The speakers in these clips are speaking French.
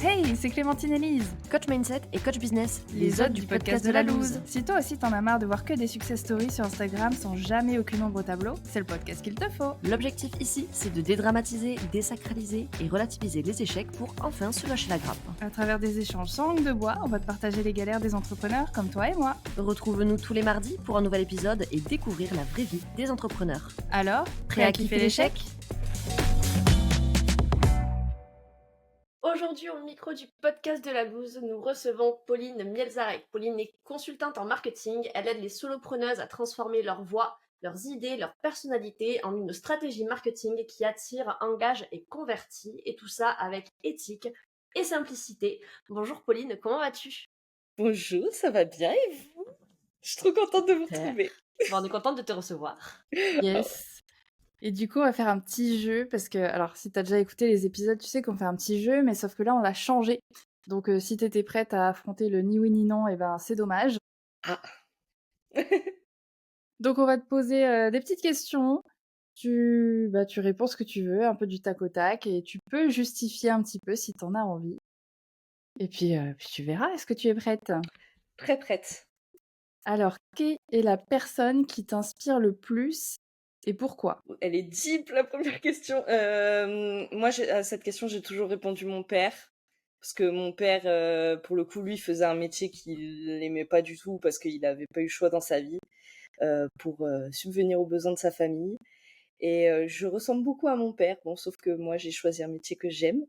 Hey, c'est Clémentine et Lise, Coach Mindset et Coach Business, les hôtes du podcast de la loose. Si toi aussi t'en as marre de voir que des success stories sur Instagram sans jamais aucune ombre au tableau, c'est le podcast qu'il te faut. L'objectif ici, c'est de dédramatiser, désacraliser et relativiser les échecs pour enfin se lâcher la grappe. À travers des échanges sans langue de bois, on va te partager les galères des entrepreneurs comme toi et moi. Retrouve-nous tous les mardis pour un nouvel épisode et découvrir la vraie vie des entrepreneurs. Alors, prêt à kiffer l'échec ? Aujourd'hui, au micro du podcast de la loose, nous recevons Pauline Mielzarek. Pauline est consultante en marketing. Elle aide les solopreneuses à transformer leur voix, leurs idées, leur personnalité en une stratégie marketing qui attire, engage et convertit. Et tout ça avec éthique et simplicité. Bonjour Pauline, comment vas-tu ? Bonjour, ça va bien et vous ? Je suis trop contente de vous retrouver. Bon, on est contente de te recevoir. Yes. Et du coup, on va faire un petit jeu parce que, alors, si t'as déjà écouté les épisodes, tu sais qu'on fait un petit jeu, mais sauf que là, on l'a changé. Donc, si t'étais prête à affronter le ni oui ni non, et ben, c'est dommage. Ah. Donc, on va te poser des petites questions. Tu réponds ce que tu veux, un peu du tac au tac, et tu peux justifier un petit peu si t'en as envie. Et puis tu verras, est-ce que tu es prête ? Très prête. Alors, qui est la personne qui t'inspire le plus et pourquoi ? Elle est deep, la première question. Moi, à cette question, j'ai toujours répondu mon père. Parce que mon père, pour le coup, lui, faisait un métier qu'il n'aimait pas du tout parce qu'il n'avait pas eu le choix dans sa vie pour subvenir aux besoins de sa famille. Et je ressemble beaucoup à mon père, bon, sauf que moi, j'ai choisi un métier que j'aime.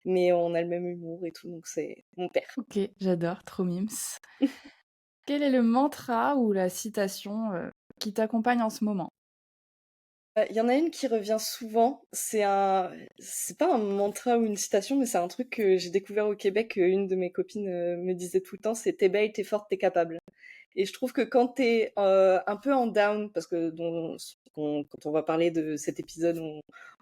Mais on a le même humour et tout, donc c'est mon père. Ok, j'adore, trop mims. Quel est le mantra ou la citation qui t'accompagne en ce moment ? Il y en a une qui revient souvent, c'est pas un mantra ou une citation, mais c'est un truc que j'ai découvert au Québec, une de mes copines me disait tout le temps, c'est t'es belle, t'es forte, t'es capable. Et je trouve que quand t'es un peu en down, parce que quand on va parler de cet épisode,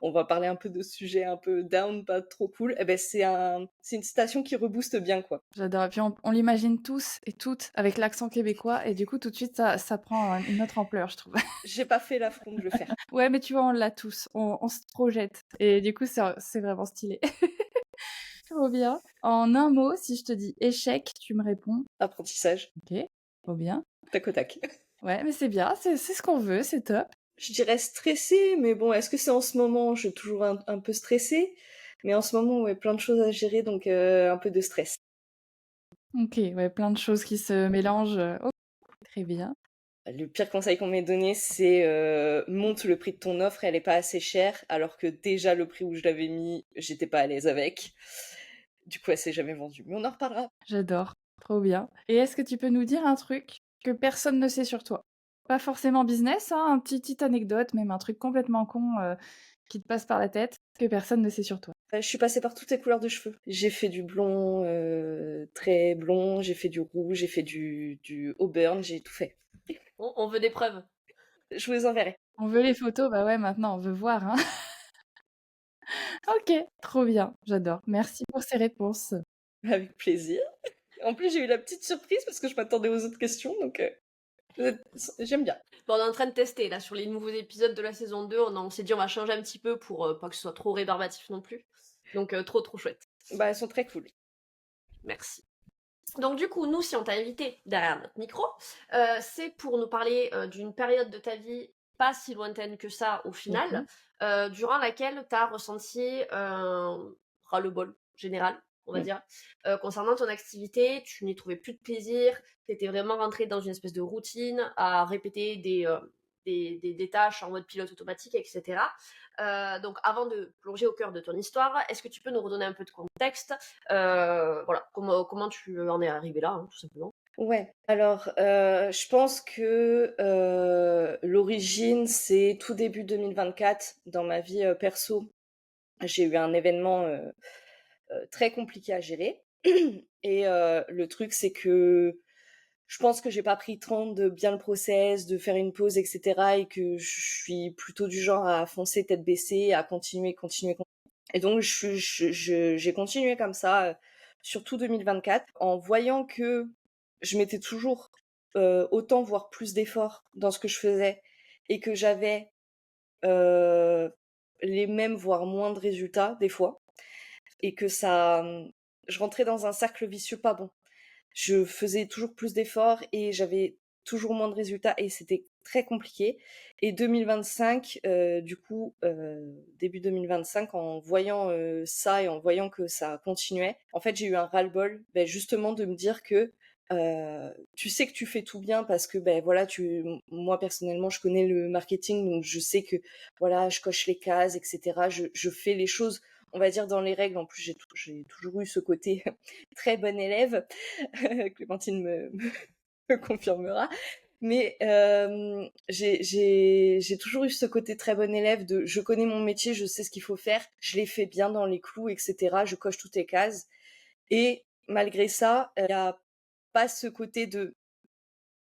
on va parler un peu de sujets un peu down, pas trop cool, eh ben c'est une citation qui rebooste bien, quoi. J'adore. Et puis on l'imagine tous et toutes avec l'accent québécois et du coup tout de suite ça prend une autre ampleur, je trouve. J'ai pas fait l'affront de le faire. Ouais, mais tu vois, on l'a tous, on se projette et du coup c'est vraiment stylé. Trop bien. En un mot, si je te dis échec, tu me réponds Apprentissage, ok, trop bien. tac au tac. Ouais, mais c'est bien, c'est ce qu'on veut, c'est top. Je dirais stressée, mais bon, est-ce que c'est en ce moment? Je suis toujours un peu stressée, mais en ce moment, ouais, plein de choses à gérer, donc un peu de stress. Ok, ouais, plein de choses qui se mélangent. Ok, très bien. Le pire conseil qu'on m'ait donné, c'est monte le prix de ton offre, elle est pas assez chère, alors que déjà le prix où je l'avais mis, j'étais pas à l'aise avec. Du coup, elle s'est jamais vendue, mais on en reparlera. J'adore, trop bien. Et est-ce que tu peux nous dire un truc que personne ne sait sur toi ? Pas forcément business, hein, un petite anecdote, même un truc complètement con qui te passe par la tête, que personne ne sait sur toi. Je suis passée par toutes les couleurs de cheveux. J'ai fait du blond, très blond, j'ai fait du rouge, j'ai fait du auburn, j'ai tout fait. On veut des preuves. Je vous les enverrai. On veut les photos, bah ouais, maintenant on veut voir. Hein. Ok, trop bien, j'adore. Merci pour ces réponses. Avec plaisir. En plus, j'ai eu la petite surprise parce que je m'attendais aux autres questions, donc j'aime bien. Bon, on est en train de tester là sur les nouveaux épisodes de la saison 2. On s'est dit on va changer un petit peu pour pas que ce soit trop rébarbatif non plus. Donc trop chouette. Bah, elles sont très cool. Merci. Donc du coup, nous, si on t'a invité derrière notre micro, c'est pour nous parler d'une période de ta vie pas si lointaine que ça au final, durant laquelle tu as ressenti un ras-le-bol général, on va dire, concernant ton activité. Tu n'y trouvais plus de plaisir, tu étais vraiment rentré dans une espèce de routine à répéter des tâches en mode pilote automatique, etc. Donc avant de plonger au cœur de ton histoire, est-ce que tu peux nous redonner un peu de contexte ? Voilà, comment tu en es arrivé là, hein, tout simplement. Ouais, alors je pense que l'origine, c'est tout début 2024. Dans ma vie perso, j'ai eu un événement très compliqué à gérer. Et le truc, c'est que je pense que j'ai pas pris le temps de bien le process, de faire une pause, etc. Et que je suis plutôt du genre à foncer tête baissée, à continuer. Et donc, j'ai continué comme ça, sur tout 2024, en voyant que je mettais toujours autant, voire plus d'efforts dans ce que je faisais, et que j'avais les mêmes, voire moins de résultats, des fois, et que ça je rentrais dans un cercle vicieux pas bon. Je faisais toujours plus d'efforts et j'avais toujours moins de résultats et c'était très compliqué. Et 2025, du coup, début 2025, en voyant ça et en voyant que ça continuait, en fait, j'ai eu un ras-le-bol, justement, de me dire que tu sais que tu fais tout bien parce que voilà, moi personnellement, je connais le marketing, donc je sais que voilà, je coche les cases, etc. Je fais les choses, on va dire, dans les règles. En plus, j'ai toujours eu ce côté très bon élève. Clémentine me confirmera. Mais j'ai toujours eu ce côté très bon élève de je connais mon métier, je sais ce qu'il faut faire, je l'ai fait bien dans les clous, etc. Je coche toutes les cases. Et malgré ça, il n'y a pas ce côté de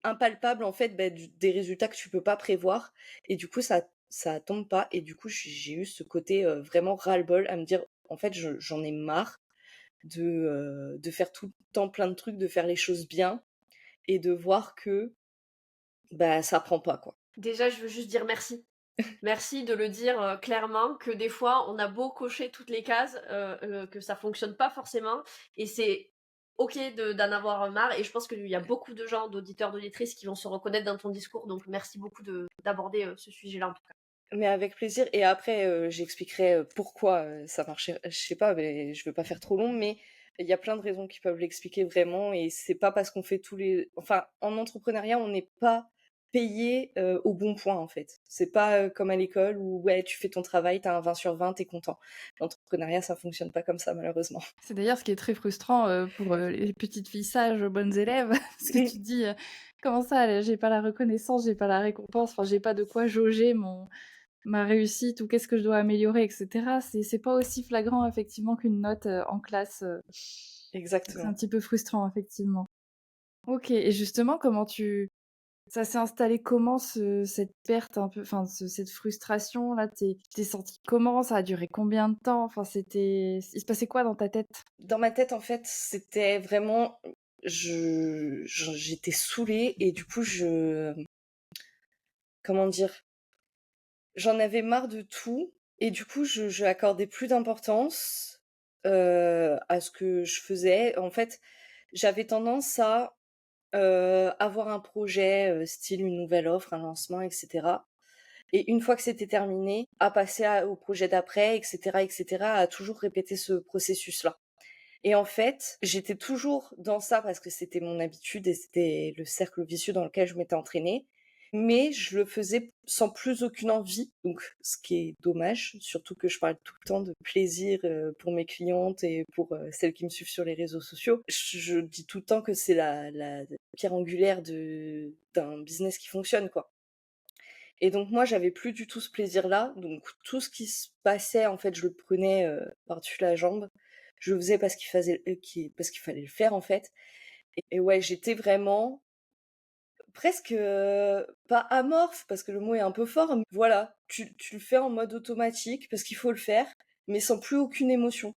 impalpable en fait des résultats que tu peux pas prévoir. Et du coup, ça tombe pas. Et du coup, j'ai eu ce côté vraiment ras-le-bol à me dire en fait, j'en ai marre de faire tout le temps plein de trucs, de faire les choses bien et de voir que ça prend pas, quoi. Déjà, je veux juste dire merci. Merci de le dire clairement, que des fois, on a beau cocher toutes les cases, que ça fonctionne pas forcément, et c'est ok d'en avoir marre, et je pense qu'il y a beaucoup de gens, d'auditeurs, d'auditrices, qui vont se reconnaître dans ton discours, donc merci beaucoup d'aborder ce sujet-là en tout cas. Mais avec plaisir. Et après, j'expliquerai pourquoi ça marchait. Je sais pas, mais je veux pas faire trop long, mais il y a plein de raisons qui peuvent l'expliquer vraiment. Et c'est pas parce qu'on fait enfin, en entrepreneuriat, on n'est pas payé au bon point, en fait. C'est pas comme à l'école où, ouais, tu fais ton travail, t'as un 20 sur 20, t'es content. L'entrepreneuriat, ça fonctionne pas comme ça, malheureusement. C'est d'ailleurs ce qui est très frustrant pour les petites filles sages, bonnes élèves, parce que tu te dis comment ça, j'ai pas la reconnaissance, j'ai pas la récompense, enfin j'ai pas de quoi jauger ma réussite ou qu'est-ce que je dois améliorer, etc. C'est pas aussi flagrant effectivement qu'une note en classe. C'est un Exactement. petit peu frustrant effectivement. Ok, et justement ça s'est installé comment cette perte un peu, enfin cette frustration là, t'es senti comment? Ça a duré combien de temps? Enfin il se passait quoi dans ta tête? Dans ma tête, en fait, c'était vraiment... J'étais saoulée et du coup, comment dire? J'en avais marre de tout et du coup, je accordais plus d'importance, à ce que je faisais. En fait, j'avais tendance à, avoir un projet, style une nouvelle offre, un lancement et cetera, et une fois que c'était terminé, à passer au projet d'après et cetera, à toujours répéter ce processus-là. Et en fait, j'étais toujours dans ça parce que c'était mon habitude et c'était le cercle vicieux dans lequel je m'étais entraînée. Mais je le faisais sans plus aucune envie, donc ce qui est dommage, surtout que je parle tout le temps de plaisir pour mes clientes et pour celles qui me suivent sur les réseaux sociaux. Je dis tout le temps que c'est la pierre angulaire d'un business qui fonctionne, quoi. Et donc moi, j'avais plus du tout ce plaisir-là, donc tout ce qui se passait, en fait, je le prenais par-dessus la jambe. Je le faisais parce qu'il fallait le faire, en fait. Et ouais, j'étais vraiment presque pas amorphe, parce que le mot est un peu fort, mais voilà, tu le fais en mode automatique parce qu'il faut le faire, mais sans plus aucune émotion.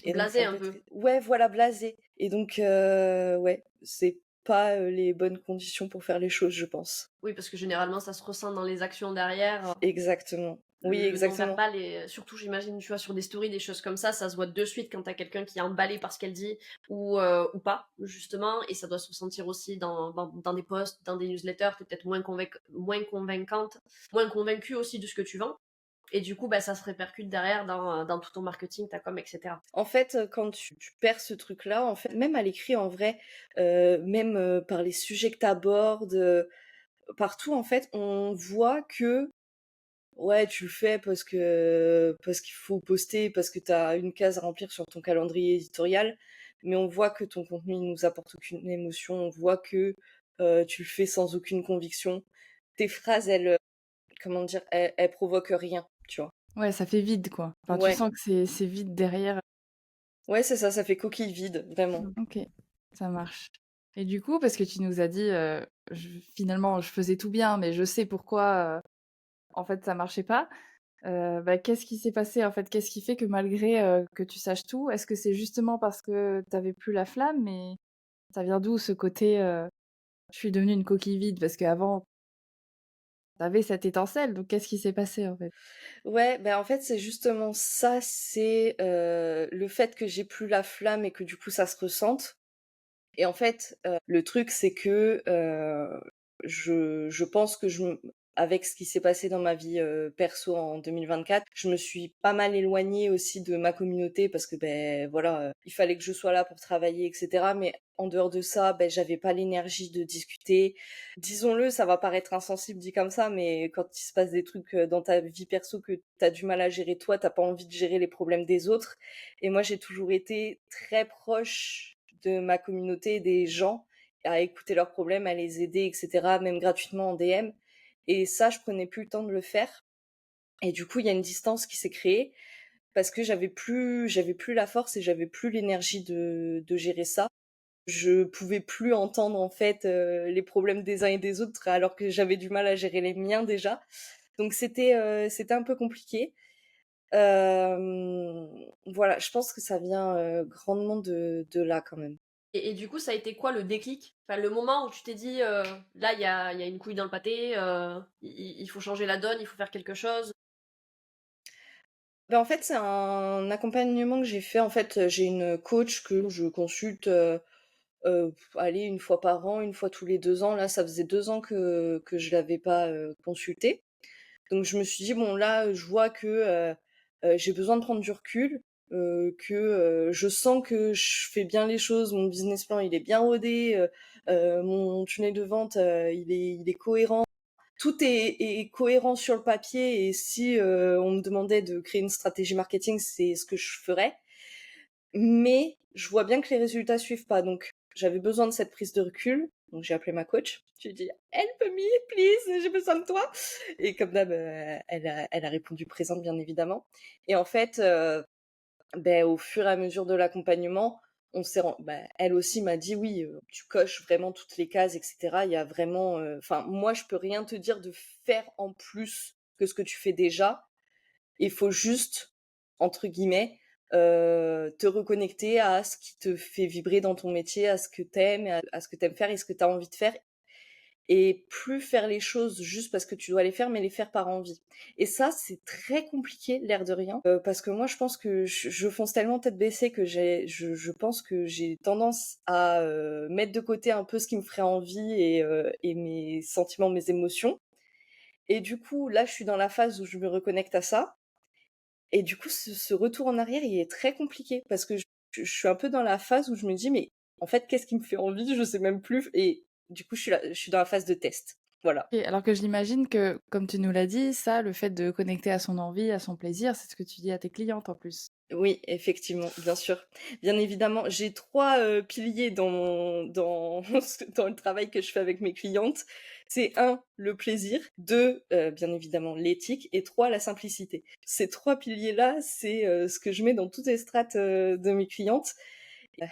Et donc Blasé ça un devait être... peu. Ouais, voilà, blasé. Et donc, ouais, c'est pas les bonnes conditions pour faire les choses, je pense. Oui, parce que généralement, ça se ressent dans les actions derrière. Exactement. Oui, Le exactement. non-verbal, et surtout, j'imagine, tu vois, sur des stories, des choses comme ça se voit de suite quand t'as quelqu'un qui est emballé par ce qu'elle dit ou pas, justement, et ça doit se ressentir aussi dans des posts, dans des newsletters, t'es peut-être moins convaincante, moins convaincue aussi de ce que tu vends, et du coup, ça se répercute derrière dans tout ton marketing, ta com, etc. En fait, quand tu perds ce truc-là, en fait, même à l'écrit, en vrai, même par les sujets que tu abordes, partout, en fait, on voit que, ouais, tu le fais parce qu'il faut poster, parce que tu as une case à remplir sur ton calendrier éditorial, mais on voit que ton contenu il nous apporte aucune émotion, on voit que tu le fais sans aucune conviction. Tes phrases, comment dire, elles provoquent rien, tu vois. Ouais, ça fait vide, quoi. Enfin, tu Ouais, sens que c'est vide derrière. ouais, c'est ça fait coquille vide, vraiment. Ok, ça marche. Et du coup, parce que tu nous as dit, finalement, je faisais tout bien, mais je sais pourquoi, en fait, ça marchait pas. Qu'est-ce qui s'est passé, en fait? Qu'est-ce qui fait que malgré que tu saches tout, est-ce que c'est justement parce que t'avais plus la flamme? Mais ça vient d'où ce côté, je suis devenue une coquille vide? Parce qu'avant, Tu cette étincelle, donc qu'est-ce qui s'est passé, en fait? Ouais, ben en fait, c'est justement ça, c'est, le fait que j'ai plus la flamme et que du coup ça se ressente. Et en fait, le truc c'est que, je pense que avec ce qui s'est passé dans ma vie, perso en 2024, je me suis pas mal éloignée aussi de ma communauté parce que, ben voilà, il fallait que je sois là pour travailler et cetera. Mais en dehors de ça, ben j'avais pas l'énergie de discuter. Disons-le, ça va paraître insensible dit comme ça, mais quand il se passe des trucs, dans ta vie perso que tu du mal à gérer toi, t'as pas envie de gérer les problèmes des autres. Et moi, j'ai toujours été très proche de ma communauté, des gens, à écouter leurs problèmes, à les aider, et cetera, même gratuitement en DM. Et ça, je prenais plus le temps de le faire. Et du coup, il y a une distance qui s'est créée parce que j'avais plus la force et j'avais plus l'énergie de gérer ça. Je pouvais plus entendre en fait les problèmes des uns et des autres alors que j'avais du mal à gérer les miens déjà. Donc c'était un peu compliqué. Voilà, je pense que ça vient grandement de là quand même. Et du coup, ça a été quoi le déclic? Enfin, le moment où tu t'es dit, là, il y a une couille dans le pâté, il faut changer la donne, il faut faire quelque chose. Ben, en fait, c'est un accompagnement que j'ai fait. En fait, j'ai une coach que je consulte, allez, une fois par an, une fois tous les 2 ans. Là, ça faisait 2 ans que je l'avais pas, consultée. Donc je me suis dit: «Bon là, je vois que, j'ai besoin de prendre du recul, que, je sens que je fais bien les choses, mon business plan, il est bien rodé, mon tunnel de vente, il est cohérent». Tout est cohérent sur le papier et si, on me demandait de créer une stratégie marketing, c'est ce que je ferais. Mais je vois bien que les résultats suivent pas, donc j'avais besoin de cette prise de recul. Donc j'ai appelé ma coach. Je lui ai dit: «Help me please, j'ai besoin de toi» et comme d'hab, elle a répondu présente, bien évidemment. Et en fait, au fur et à mesure de l'accompagnement, on s'est ren bah, elle aussi m'a dit: «Oui, tu coches vraiment toutes les cases et cetera. Il y a vraiment, enfin, moi, je peux rien te dire de faire en plus que ce que tu fais déjà. Il faut juste, entre guillemets, te reconnecter à ce qui te fait vibrer dans ton métier, à ce que t'aimes, à ce que t'aimes faire et ce que t'as envie de faire et plus faire les choses juste parce que tu dois les faire, mais les faire par envie. Et ça, c'est très compliqué, l'air de rien, parce que moi, je pense que je fonce tellement tête baissée que je pense que j'ai tendance à mettre de côté un peu ce qui me ferait envie et mes sentiments, mes émotions. Et du coup, là, je suis dans la phase où je me reconnecte à ça. Et du coup, ce retour en arrière, il est très compliqué parce que je suis un peu dans la phase où je me dis: «Mais en fait, qu'est-ce qui me fait envie? Je sais même plus» et du coup, je suis dans la phase de test. Voilà. Et alors que j'imagine que, comme tu nous l'as dit, ça, le fait de connecter à son envie, à son plaisir, c'est ce que tu dis à tes clientes en plus. Oui, effectivement, bien sûr. Bien évidemment, j'ai 3 piliers dans dans le travail que je fais avec mes clientes. C'est un le plaisir, 2 bien évidemment, l'éthique et 3 la simplicité. Ces 3 piliers-là, c'est, ce que je mets dans toutes les strates, de mes clientes.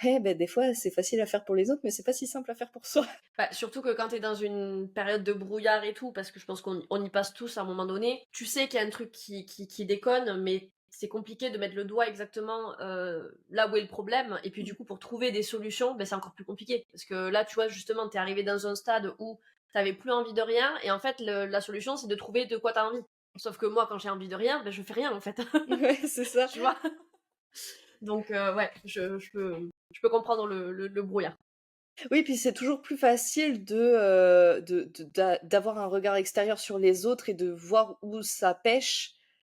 Des fois, c'est facile à faire pour les autres, mais c'est pas si simple à faire pour soi. Bah, surtout que quand t'es dans une période de brouillard et tout, parce que je pense qu'on y passe tous à un moment donné, tu sais qu'il y a un truc qui déconne, mais c'est compliqué de mettre le doigt exactement là où est le problème. Et puis du coup, pour trouver des solutions, ben, c'est encore plus compliqué. Parce que là, tu vois, justement, t'es arrivé dans un stade où t'avais plus envie de rien, et en fait, la solution, c'est de trouver de quoi t'as envie. Sauf que moi, quand j'ai envie de rien, ben, je fais rien, en fait. Ouais, c'est ça. Tu vois. Donc, ouais, je peux comprendre le brouillard. Oui, puis c'est toujours plus facile d'avoir un regard extérieur sur les autres et de voir où ça pêche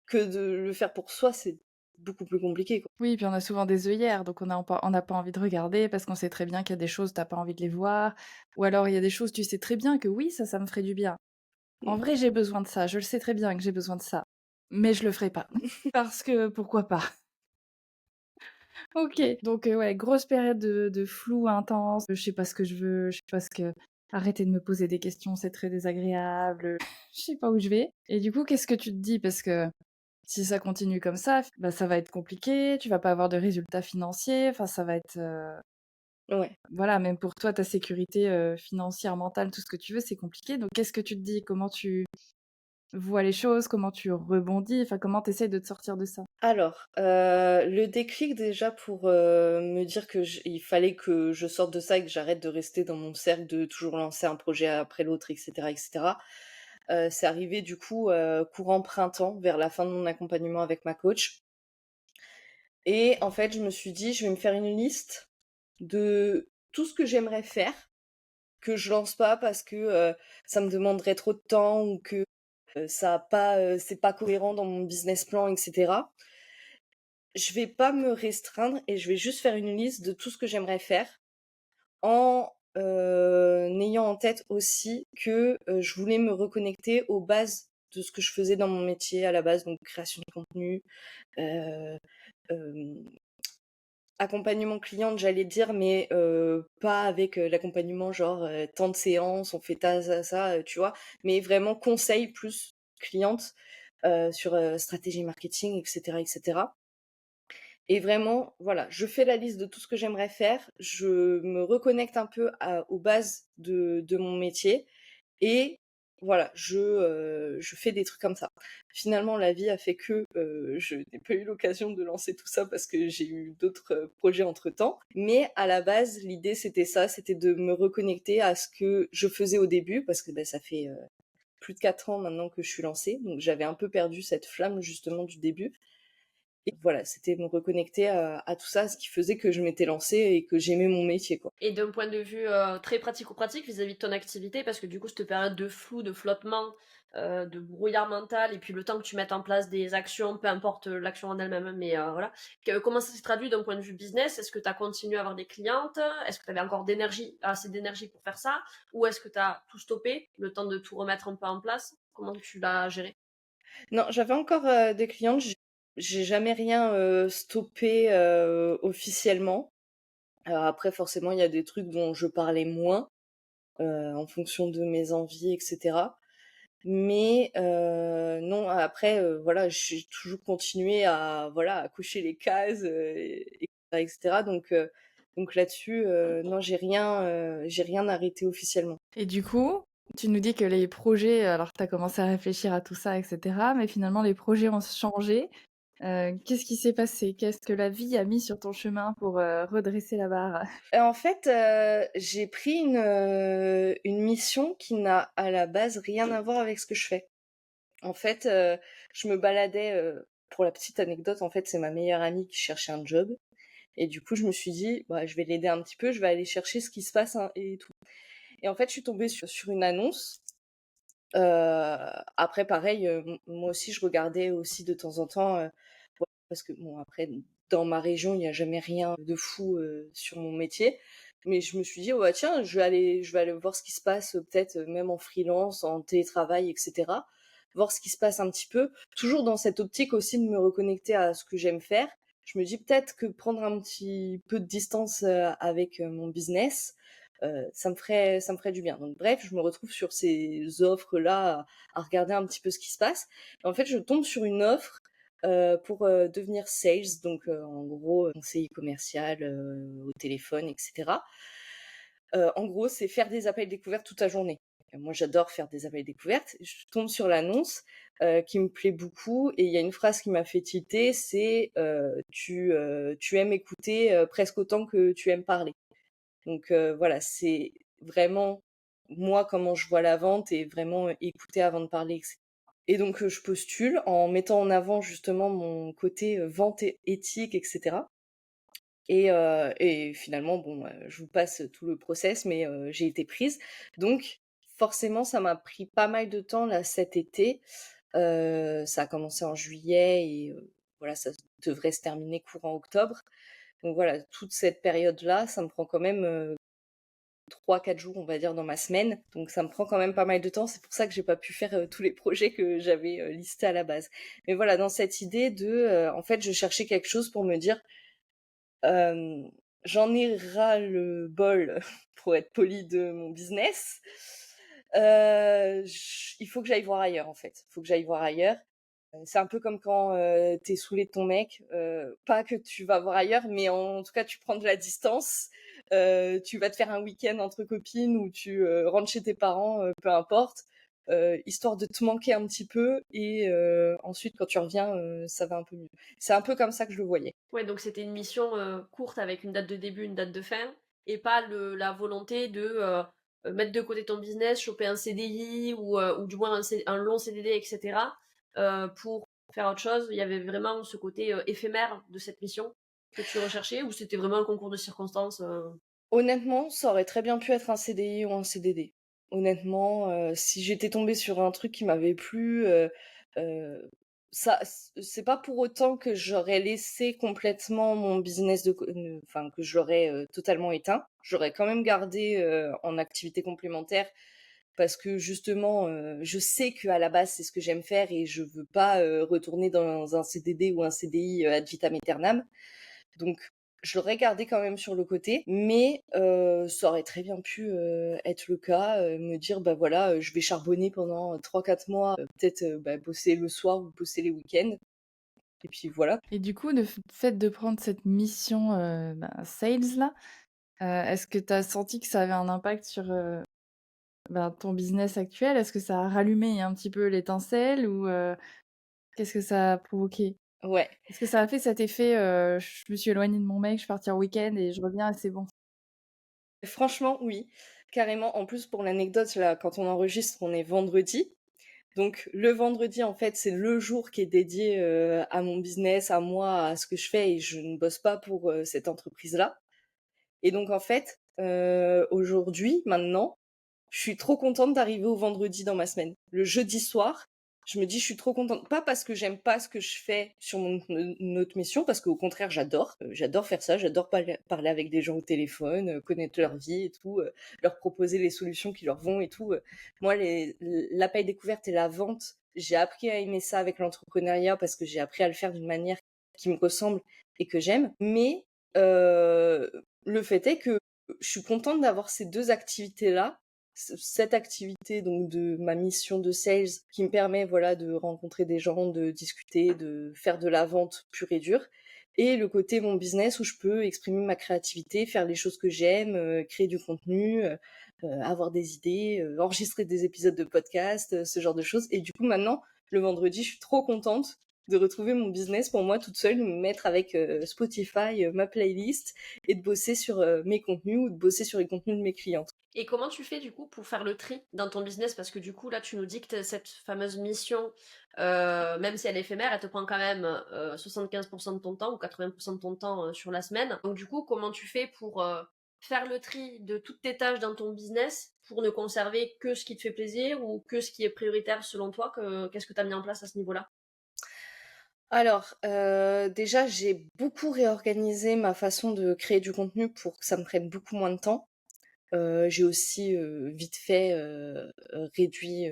que de le faire pour soi, c'est beaucoup plus compliqué, quoi. Oui, puis on a souvent des œillères, donc on n'a pas envie de regarder parce qu'on sait très bien qu'il y a des choses, t'as pas envie de les voir. Ou alors il y a des choses, tu sais très bien que oui, ça me ferait du bien. En Mmh. vrai, j'ai besoin de ça, je le sais très bien que j'ai besoin de ça. Mais je le ferai pas. Parce que pourquoi pas? OK. Donc, ouais, grosse période de flou intense, je sais pas ce que je veux, je sais pas ce que arrêtez de me poser des questions, c'est très désagréable, je sais pas où je vais. Et du coup, qu'est-ce que tu te dis? Parce que si ça continue comme ça, bah, ça va être compliqué, tu vas pas avoir de résultats financiers, enfin ça va être, Ouais. voilà, même pour toi, ta sécurité, financière, mentale, tout ce que tu veux, c'est compliqué. Donc qu'est-ce que tu te dis? Comment tu vois les choses? Comment tu rebondis? Enfin, comment tu essayes de te sortir de ça? Alors, le déclic déjà pour, me dire que il fallait que je sorte de ça et que j'arrête de rester dans mon cercle de toujours lancer un projet après l'autre et cetera et cetera. C'est arrivé du coup, courant printemps, vers la fin de mon accompagnement avec ma coach et en fait, je me suis dit: «Je vais me faire une liste de tout ce que j'aimerais faire, que je lance pas parce que, ça me demanderait trop de temps ou que, ça a pas, c'est pas cohérent dans mon business plan et cetera. Je vais pas me restreindre et je vais juste faire une liste de tout ce que j'aimerais faire en, ayant en tête aussi que, je voulais me reconnecter aux bases de ce que je faisais dans mon métier à la base, donc création de contenu, heu, hem, accompagnement cliente, j'allais dire, mais pas avec, l'accompagnement genre, tant de séances, on fait ça, tu vois? Mais vraiment conseil plus cliente, sur, stratégie marketing et cetera. Et vraiment, voilà, je fais la liste de tout ce que j'aimerais faire, je me reconnecte un peu aux bases de mon métier et voilà, je fais des trucs comme ça. Finalement, la vie a fait que, je n'ai pas eu l'occasion de lancer tout ça parce que j'ai eu d'autres, projets entre-temps. Mais à la base, l'idée, c'était ça, c'était de me reconnecter à ce que je faisais au début parce que, ça fait, plus de 4 ans maintenant que je suis lancée, donc j'avais un peu perdu cette flamme justement du début et voilà, c'était me reconnecter à tout ça, à ce qui faisait que je m'étais lancée et que j'aimais mon métier, quoi. Et d'un point de vue très pratico-pratique vis-à-vis de ton activité, parce que du coup, cette période de flou, de flottement, de brouillard mental, et puis le temps que tu mettes en place des actions, peu importe l'action en elle-même, hein, mais voilà. Comment ça s'est traduit d'un point de vue business? Est-ce que tu as continué à avoir des clientes? Est-ce que tu avais encore assez d'énergie pour faire ça? Ou est-ce que tu as tout stoppé, le temps de tout remettre un peu en place? Comment tu l'as géré? Non, j'avais encore, des clientes, j'ai jamais rien, stoppé, officiellement. Après forcément, il y a des trucs dont je parlais moins, en fonction de mes envies et cetera. Mais non, après, voilà, j'ai toujours continué à, voilà, à cocher les cases, et cetera. Donc là-dessus, non, j'ai rien arrêté officiellement. Et du coup, tu nous dis que les projets, alors tu as commencé à réfléchir à tout ça et cetera, mais finalement les projets ont changé. Qu'est-ce qui s'est passé? Qu'est-ce que la vie a mis sur ton chemin pour, redresser la barre? En fait, j'ai pris une mission qui n'a à la base rien à voir avec ce que je fais. En fait, je me baladais, pour la petite anecdote, en fait, c'est ma meilleure amie qui cherchait un job et du coup, je me suis dit: «Bah, je vais l'aider un petit peu, je vais aller chercher ce qui se passe, hein, et tout» et en fait, je suis tombée sur une annonce. Après pareil, moi aussi, je regardais aussi de temps en temps, ouais, parce que bon, après, dans ma région, il y a jamais rien de fou, sur mon métier. Mais je me suis dit: «Oh bah tiens, je vais aller voir ce qui se passe, peut-être, même en freelance, en télétravail et cetera». Voir ce qui se passe un petit peu. Toujours dans cette optique aussi de me reconnecter à ce que j'aime faire. Je me dis: «Peut-être que prendre un petit peu de distance, avec, mon business, ça me ferait du bien». Donc bref, je me retrouve sur ces offres-là à regarder un petit peu ce qui se passe. Et en fait, je tombe sur une offre, pour, devenir sales, donc en gros, conseiller commercial, au téléphone et cetera. En gros, c'est faire des appels découvertes toute la journée. Moi, j'adore faire des appels découvertes. Je tombe sur l'annonce, qui me plaît beaucoup et il y a une phrase qui m'a fait tilter, c'est, «Tu aimes écouter, presque autant que tu aimes parler». Donc voilà, c'est vraiment moi comment je vois la vente et vraiment, écouter avant de parler et donc je postule en mettant en avant justement mon côté, vente éthique et cetera et finalement bon, je vous passe tout le process mais j'ai été prise. Donc forcément, ça m'a pris pas mal de temps là cet été. Ça a commencé en juillet et voilà, ça devrait se terminer courant octobre. Donc voilà, toute cette période-là, ça me prend quand même, 3-4 jours, on va dire, dans ma semaine. Donc ça me prend quand même pas mal de temps. C'est pour ça que j'ai pas pu faire, tous les projets que j'avais, listés à la base. Mais voilà, dans cette idée de, en fait, je cherchais quelque chose pour me dire, hem, j'en ai ras le bol, pour être poli, de mon business. Il faut que j'aille voir ailleurs, en fait. Il faut que j'aille voir ailleurs. C'est un peu comme quand, tu es saoulé de ton mec, pas que tu vas voir ailleurs, mais en tout cas, tu prends de la distance. Tu vas te faire un week-end entre copines ou tu, rentres chez tes parents, peu importe, histoire de te manquer un petit peu et ensuite quand tu reviens, ça va un peu mieux. C'est un peu comme ça que je le voyais. Ouais, donc c'était une mission courte avec une date de début, une date de fin, et pas la volonté de mettre de côté ton business, choper un CDI ou du moins un long CDD, etc. Pour faire autre chose. Il y avait vraiment ce côté éphémère de cette mission que tu recherchais ou c'était vraiment un concours de circonstances Honnêtement, ça aurait très bien pu être un CDI ou un CDD. Honnêtement, si j'étais tombée sur un truc qui m'avait plu, heu, ça c'est pas pour autant que j'aurais laissé complètement mon business enfin que je l'aurais, totalement éteint. J'aurais quand même gardé, en activité complémentaire parce que justement, je sais qu'à la base, c'est ce que j'aime faire et je veux pas, retourner dans un CDD ou un CDI, ad vitam aeternam. Donc je l'aurais gardé quand même sur le côté, mais ça aurait très bien pu, être le cas, me dire: «Bah, voilà, je vais charbonner pendant 3 4 mois, peut-être, bah, bosser le soir ou bosser les week-ends» et puis voilà. Et du coup, le fait de prendre cette mission, sales là, est-ce que tu as senti que ça avait un impact sur, ton business actuel? Est-ce que ça a rallumé un petit peu l'étincelle ou, qu'est-ce que ça a provoqué? Ouais. Est-ce que ça a fait cet effet, «Je me suis éloignée de mon mec, je suis partie en week-end et je reviens et c'est bon»? Franchement, oui, carrément. En plus, pour l'anecdote, là, quand on enregistre, on est vendredi. Donc le vendredi, en fait, c'est le jour qui est dédié, à mon business, à moi, à ce que je fais et je ne bosse pas pour, cette entreprise-là. Et donc en fait, aujourd'hui, maintenant, je suis trop contente d'arriver au vendredi dans ma semaine. Le jeudi soir, je me dis: «Je suis trop contente». Pas parce que j'aime pas ce que je fais sur mon autre mission, parce qu'au contraire, j'adore faire ça, j'adore parler avec des gens au téléphone, connaître leur vie et tout, leur proposer les solutions qui leur vont et tout, Moi, l'appel découverte et la vente, j'ai appris à aimer ça avec l'entrepreneuriat parce que j'ai appris à le faire d'une manière qui me ressemble et que j'aime. Mais, le fait est que je suis contente d'avoir ces 2 activités-là, cette activité donc de ma mission de sales qui me permet voilà de rencontrer des gens, de discuter, de faire de la vente pure et dure et le côté mon business où je peux exprimer ma créativité, faire les choses que j'aime, créer du contenu, avoir des idées, enregistrer des épisodes de podcast, ce genre de choses et du coup maintenant, le vendredi, je suis trop contente de retrouver mon business pour moi toute seule, de me mettre avec, Spotify, ma playlist et de bosser sur, mes contenus ou de bosser sur les contenus de mes clientes. Et comment tu fais du coup pour faire le tri dans ton business? Parce que du coup, là, tu nous dis que cette fameuse mission, même si elle est éphémère, elle te prend quand même 75% de ton temps ou 80% de ton temps sur la semaine. Donc du coup, comment tu fais pour faire le tri de toutes tes tâches dans ton business pour ne conserver que ce qui te fait plaisir ou que ce qui est prioritaire selon toi? Qu'est-ce que tu as mis en place à ce niveau-là? Alors, déjà, j'ai beaucoup réorganisé ma façon de créer du contenu pour que ça me prenne beaucoup moins de temps. J'ai aussi, vite fait, réduit,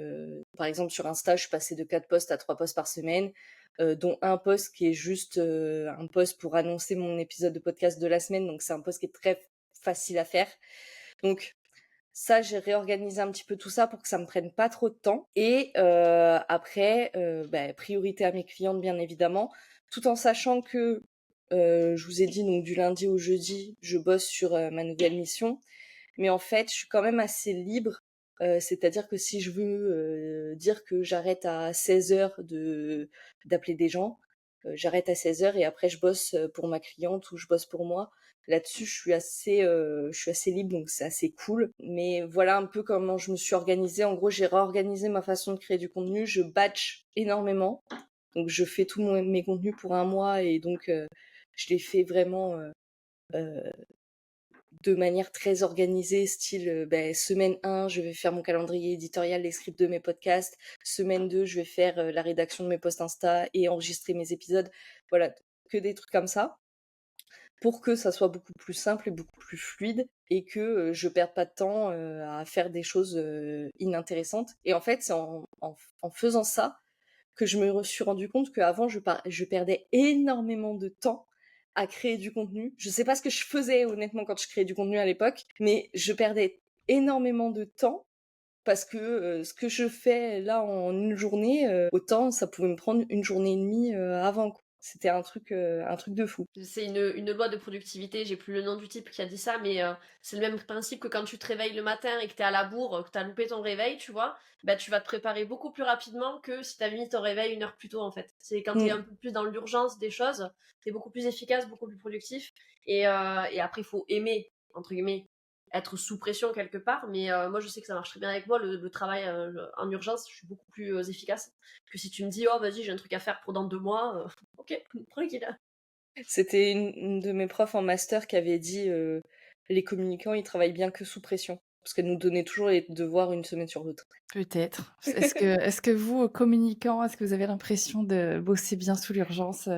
par exemple sur Insta, je suis passée de 4 posts à 3 posts par semaine, dont un post qui est juste, un post pour annoncer mon épisode de podcast de la semaine, donc c'est un post qui est très facile à faire. Donc ça, j'ai réorganisé un petit peu tout ça pour que ça me prenne pas trop de temps et après, priorité à mes clientes bien évidemment, tout en sachant que, je vous ai dit donc du lundi au jeudi, je bosse sur, ma nouvelle mission. Mais en fait, je suis quand même assez libre, c'est-à-dire que si je veux, dire que j'arrête à 16 heures d'appeler des gens, j'arrête à 16 heures et après je bosse, pour ma cliente ou je bosse pour moi. Là-dessus, je suis assez libre, donc c'est assez cool. Mais voilà un peu comment je me suis organisée. En gros, j'ai réorganisé ma façon de créer du contenu. Je batch énormément, donc je fais tous mes contenus pour un mois et donc je les fais vraiment, heu de manière très organisée, style, semaine 1, je vais faire mon calendrier éditorial, les scripts de mes podcasts. Semaine 2, je vais faire, la rédaction de mes posts Insta et enregistrer mes épisodes. Voilà, que des trucs comme ça, pour que ça soit beaucoup plus simple et beaucoup plus fluide et que, je perde pas de temps, à faire des choses, inintéressantes et en fait, c'est en faisant ça que je me suis rendu compte qu'avant je perdais énormément de temps à créer du contenu. Je sais pas ce que je faisais honnêtement quand je créais du contenu à l'époque, mais je perdais énormément de temps parce que, ce que je fais là en une journée, autant ça pouvait me prendre une journée et demie, avant quoi. C'était un truc de fou. C'est une loi de productivité, j'ai plus le nom du type qui a dit ça, mais c'est le même principe que quand tu te réveilles le matin et que t'es à la bourre, que t'as loupé ton réveil, tu vois, bah tu vas te préparer beaucoup plus rapidement que si t'avais mis ton réveil 1 heure plus tôt en fait. C'est quand t'es un Mmh. peu plus dans l'urgence des choses, t'es beaucoup plus efficace, beaucoup plus productif, et après il faut aimer, entre guillemets, être sous pression quelque part, mais moi je sais que ça marche très bien avec moi, le travail en urgence, je suis beaucoup plus efficace que si tu me dis, oh vas-y, j'ai un truc à faire pour dans 2 mois, ok, tranquille. C'était une de mes profs en master qui avait dit les communicants, ils travaillent bien que sous pression. Parce qu'elle nous donnait toujours les devoirs une semaine sur l'autre. Peut-être. Est-ce que vous, communicants, est-ce que vous avez l'impression de bosser bien sous l'urgence?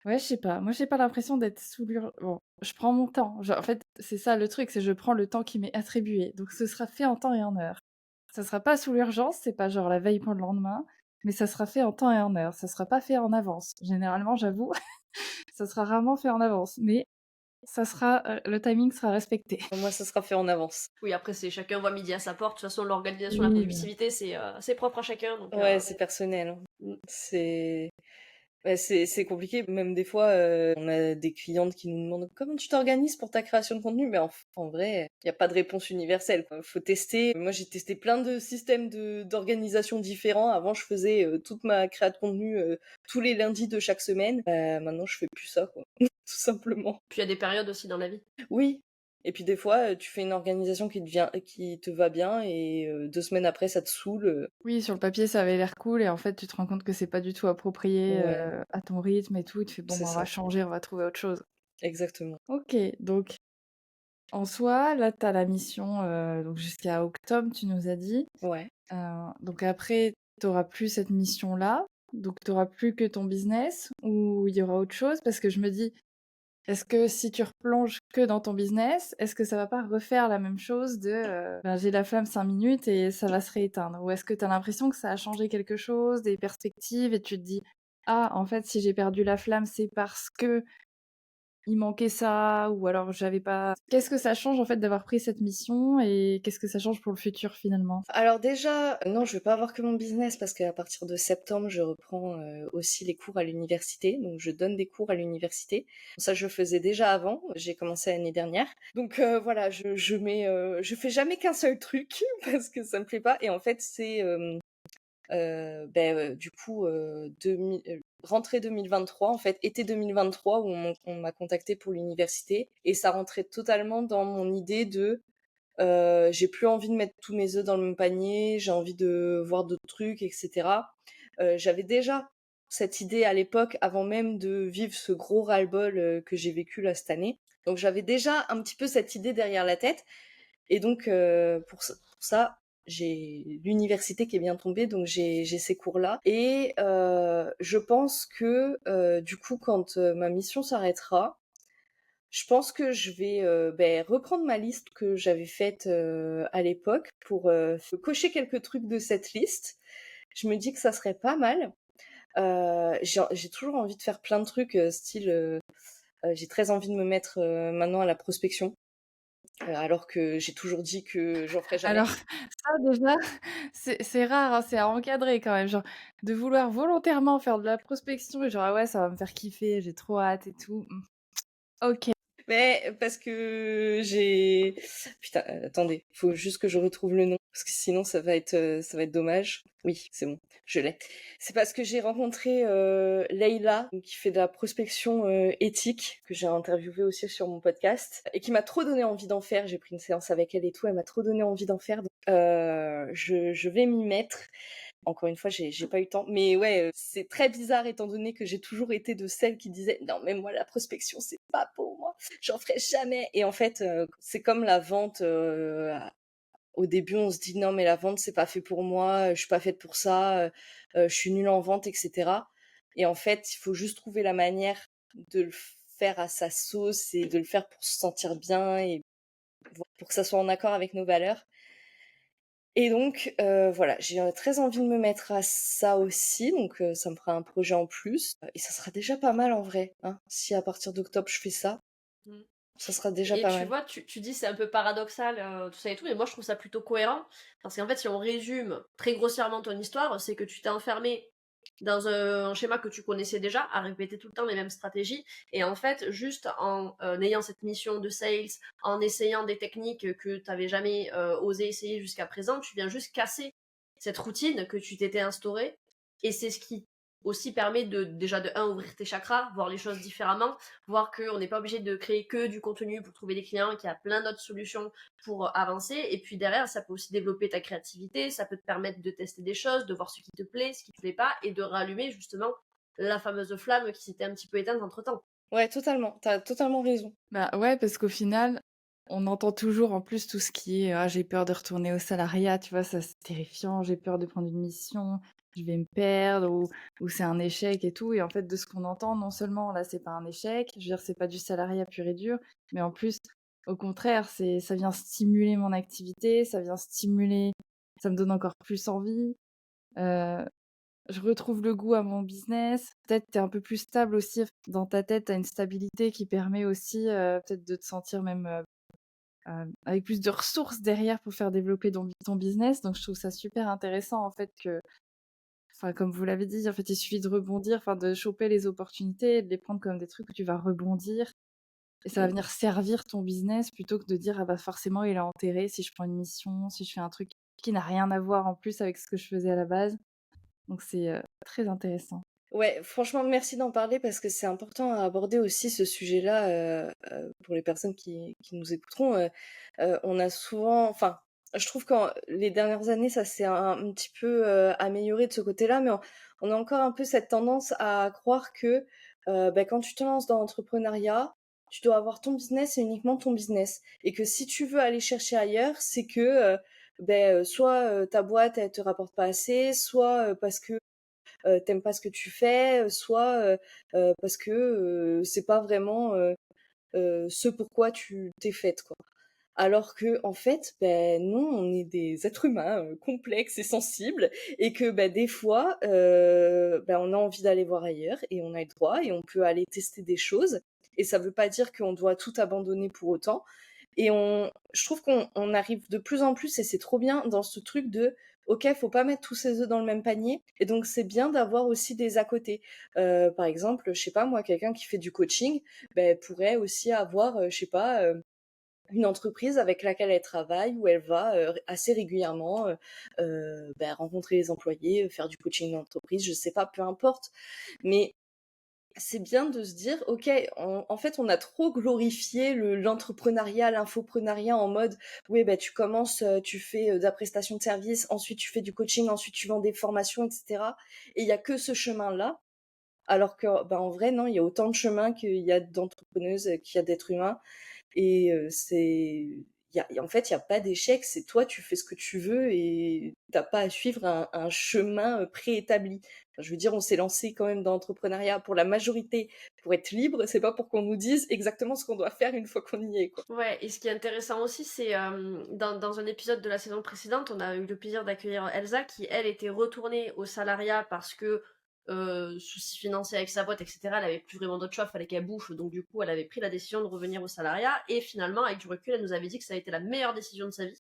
Ouais, je sais pas. Moi, j'ai pas l'impression d'être sous bon, je prends mon temps. En fait, c'est ça le truc, c'est je prends le temps qui m'est attribué. Donc ce sera fait en temps et en heure. Ça sera pas sous l'urgence, c'est pas genre la veille pour le lendemain, mais ça sera fait en temps et en heure. Ça sera pas fait en avance. Généralement, j'avoue, ça sera rarement fait en avance, mais ça sera, le timing sera respecté. Moi, ça sera fait en avance. Oui, après, c'est chacun voit midi à sa porte. De toute façon, l'organisation, la Oui, productivité, c'est propre à chacun. Donc, Ouais, c'est personnel. Hein. Mm. C'est ouais, c'est compliqué. Même des fois, on a des clientes qui nous demandent comment tu t'organises pour ta création de contenu. Mais en vrai, il n'y a pas de réponse universelle, quoi. Faut tester. Moi, j'ai testé plein de systèmes d'organisation différents. Avant, je faisais toute ma création de contenu tous les lundis de chaque semaine. Maintenant, je fais plus ça, quoi. Tout simplement. Puis il y a des périodes aussi dans la vie. Oui. Et puis des fois, tu fais une organisation qui te va bien et 2 semaines après, ça te saoule. Oui, sur le papier, ça avait l'air cool et en fait, tu te rends compte que c'est pas du tout approprié, Ouais, à ton rythme et tout. Et tu fais: «Bon, c'est bah, on va ça. changer, on va trouver autre chose». Exactement. OK, donc en soi, là, tu as la mission, donc jusqu'à octobre, tu nous as dit. Ouais. Donc après, tu auras plus cette mission-là, donc tu auras plus que ton business ou il y aura autre chose? Parce que je me dis, est-ce que si tu replonges que dans ton business, est-ce que ça va pas refaire la même chose de, ben, j'ai la flamme 5 minutes et ça va se rééteindre? Ou est-ce que tu as l'impression que ça a changé quelque chose, des perspectives et tu te dis: «Ah, en fait, si j'ai perdu la flamme, c'est parce que il manquait ça ou alors j'avais pas». Qu'est-ce que ça change en fait d'avoir pris cette mission et qu'est-ce que ça change pour le futur finalement? Alors déjà, non, je vais pas avoir que mon business parce qu'à partir de septembre, je reprends aussi les cours à l'université. Donc je donne des cours à l'université. Ça, je faisais déjà avant. J'ai commencé l'année dernière. Donc voilà, je fais jamais qu'un seul truc parce que ça me plaît pas. Et en fait, c'est du coup rentrée 2023, en fait, été 2023 où on m'a contacté pour l'université et ça rentrait totalement dans mon idée de j'ai plus envie de mettre tous mes œufs dans le même panier, j'ai envie de voir d'autres trucs, etc. J'avais déjà cette idée à l'époque, avant même de vivre ce gros ras-le-bol que j'ai vécu là cette année. Donc j'avais déjà un petit peu cette idée derrière la tête. Et donc pour ça, j'ai l'université qui est bien tombée, donc j'ai ces cours-là. Et je pense que du coup, quand ma mission s'arrêtera, je pense que je vais reprendre ma liste que j'avais faite à l'époque pour cocher quelques trucs de cette liste. Je me dis que ça serait pas mal. J'ai toujours envie de faire plein de trucs, style, j'ai très envie de me mettre maintenant à la prospection, alors que j'ai toujours dit que j'en ferais jamais. Alors ça déjà, c'est rare, hein, c'est à encadrer quand même, genre de vouloir volontairement faire de la prospection et genre: «Ah ouais, ça va me faire kiffer, j'ai trop hâte et tout». OK. Mais parce que j'ai... Putain, attendez, faut juste que je retrouve le nom, parce que sinon ça va être dommage. Oui, c'est bon, je l'ai. C'est parce que j'ai rencontré Leïla, qui fait de la prospection éthique, que j'ai interviewée aussi sur mon podcast, et qui m'a trop donné envie d'en faire. J'ai pris une séance avec elle et tout, elle m'a trop donné envie d'en faire. Donc, je vais m'y mettre. Encore une fois, j'ai pas eu le temps. Mais ouais, c'est très bizarre étant donné que j'ai toujours été de celles qui disaient non, mais moi, la prospection, c'est pas pour moi. J'en ferai jamais. Et en fait, c'est comme la vente. Au début, on se dit non, mais la vente, c'est pas fait pour moi. Je suis pas faite pour ça. Je suis nulle en vente, etc. Et en fait, il faut juste trouver la manière de le faire à sa sauce et de le faire pour se sentir bien et pour que ça soit en accord avec nos valeurs. Et donc voilà, j'ai très envie de me mettre à ça aussi, donc ça me fera un projet en plus. Et ça sera déjà pas mal en vrai, hein. Si à partir d'octobre je fais ça, Mm. ça sera déjà Et pas tu mal. vois, tu dis c'est un peu paradoxal, tout ça et tout, mais moi je trouve ça plutôt cohérent. Parce qu'en fait, si on résume très grossièrement ton histoire, c'est que tu t'es enfermé dans un schéma que tu connaissais déjà, à répéter tout le temps les mêmes stratégies. Et en fait, juste en ayant cette mission de sales, en essayant des techniques que tu n'avais jamais osé essayer jusqu'à présent, tu viens juste casser cette routine que tu t'étais instaurée. Et c'est ce qui, aussi permet déjà de ouvrir tes chakras, voir les choses différemment, voir qu'on n'est pas obligé de créer que du contenu pour trouver des clients, qu'il y a plein d'autres solutions pour avancer. Et puis derrière, ça peut aussi développer ta créativité, ça peut te permettre de tester des choses, de voir ce qui te plaît, ce qui te plaît pas, et de rallumer justement la fameuse flamme qui s'était un petit peu éteinte entre-temps. Ouais, totalement. T'as totalement raison. Bah ouais, parce qu'au final, on entend toujours en plus tout ce qui est j'ai peur de retourner au salariat, tu vois, ça c'est terrifiant, j'ai peur de prendre une mission, je vais me perdre ou c'est un échec et tout. Et en fait, de ce qu'on entend, non seulement là, c'est pas un échec, je veux dire, c'est pas du salariat pur et dur, mais en plus, au contraire, ça vient stimuler mon activité, ça vient stimuler, ça me donne encore plus envie. Euh, je retrouve le goût à mon business. Peut-être tu es un peu plus stable aussi dans ta tête, tu as une stabilité qui permet aussi peut-être de te sentir même avec plus de ressources derrière pour faire développer ton business. Donc je trouve ça super intéressant en fait que, enfin comme vous l'avez dit, en fait il suffit de rebondir, enfin de choper les opportunités, de les prendre comme des trucs où tu vas rebondir et ça va venir servir ton business plutôt que de dire ah bah forcément il est enterré si je prends une mission, si je fais un truc qui n'a rien à voir en plus avec ce que je faisais à la base. Donc c'est très intéressant. Ouais, franchement, merci d'en parler parce que c'est important à aborder aussi ce sujet-là pour les personnes qui nous écouteront. On a souvent, enfin, je trouve que les dernières années, ça s'est un petit peu amélioré de ce côté-là, mais on a encore un peu cette tendance à croire que quand tu te lances dans l'entrepreneuriat, tu dois avoir ton business et uniquement ton business. Et que si tu veux aller chercher ailleurs, c'est que soit ta boîte, elle te rapporte pas assez, soit parce que t'aimes pas ce que tu fais, soit parce que c'est pas vraiment ce pourquoi tu t'es faite, quoi. Alors que en fait, ben non, on est des êtres humains complexes et sensibles, et que ben des fois, on a envie d'aller voir ailleurs et on a le droit et on peut aller tester des choses. Et ça veut pas dire qu'on doit tout abandonner pour autant. Et je trouve qu'on arrive de plus en plus, et c'est trop bien, dans ce truc de ok, faut pas mettre tous ses œufs dans le même panier. Et donc c'est bien d'avoir aussi des à côté. Par exemple, je sais pas moi, quelqu'un qui fait du coaching, pourrait aussi avoir, je sais pas, une entreprise avec laquelle elle travaille, où elle va assez régulièrement rencontrer les employés, faire du coaching d'entreprise, je sais pas, peu importe. Mais c'est bien de se dire, ok, en fait, on a trop glorifié l'entrepreneuriat, l'infoprenariat en mode, oui, tu commences, tu fais de la prestation de service, ensuite tu fais du coaching, ensuite tu vends des formations, etc. Et il y a que ce chemin-là. Alors que, en vrai, non, il y a autant de chemins qu'il y a d'entrepreneuses, qu'il y a d'êtres humains. Et en fait, il n'y a pas d'échec, c'est toi, tu fais ce que tu veux et t'as pas à suivre un chemin préétabli. Enfin, je veux dire, on s'est lancé quand même dans l'entrepreneuriat pour la majorité, pour être libre, c'est pas pour qu'on nous dise exactement ce qu'on doit faire une fois qu'on y est, quoi. Ouais, et ce qui est intéressant aussi, c'est dans un épisode de la saison précédente, on a eu le plaisir d'accueillir Elsa qui, elle, était retournée au salariat parce que soucis financiers avec sa boîte, etc. Elle avait plus vraiment d'autre choix, fallait qu'elle bouffe, donc du coup, elle avait pris la décision de revenir au salariat. Et finalement, avec du recul, elle nous avait dit que ça a été la meilleure décision de sa vie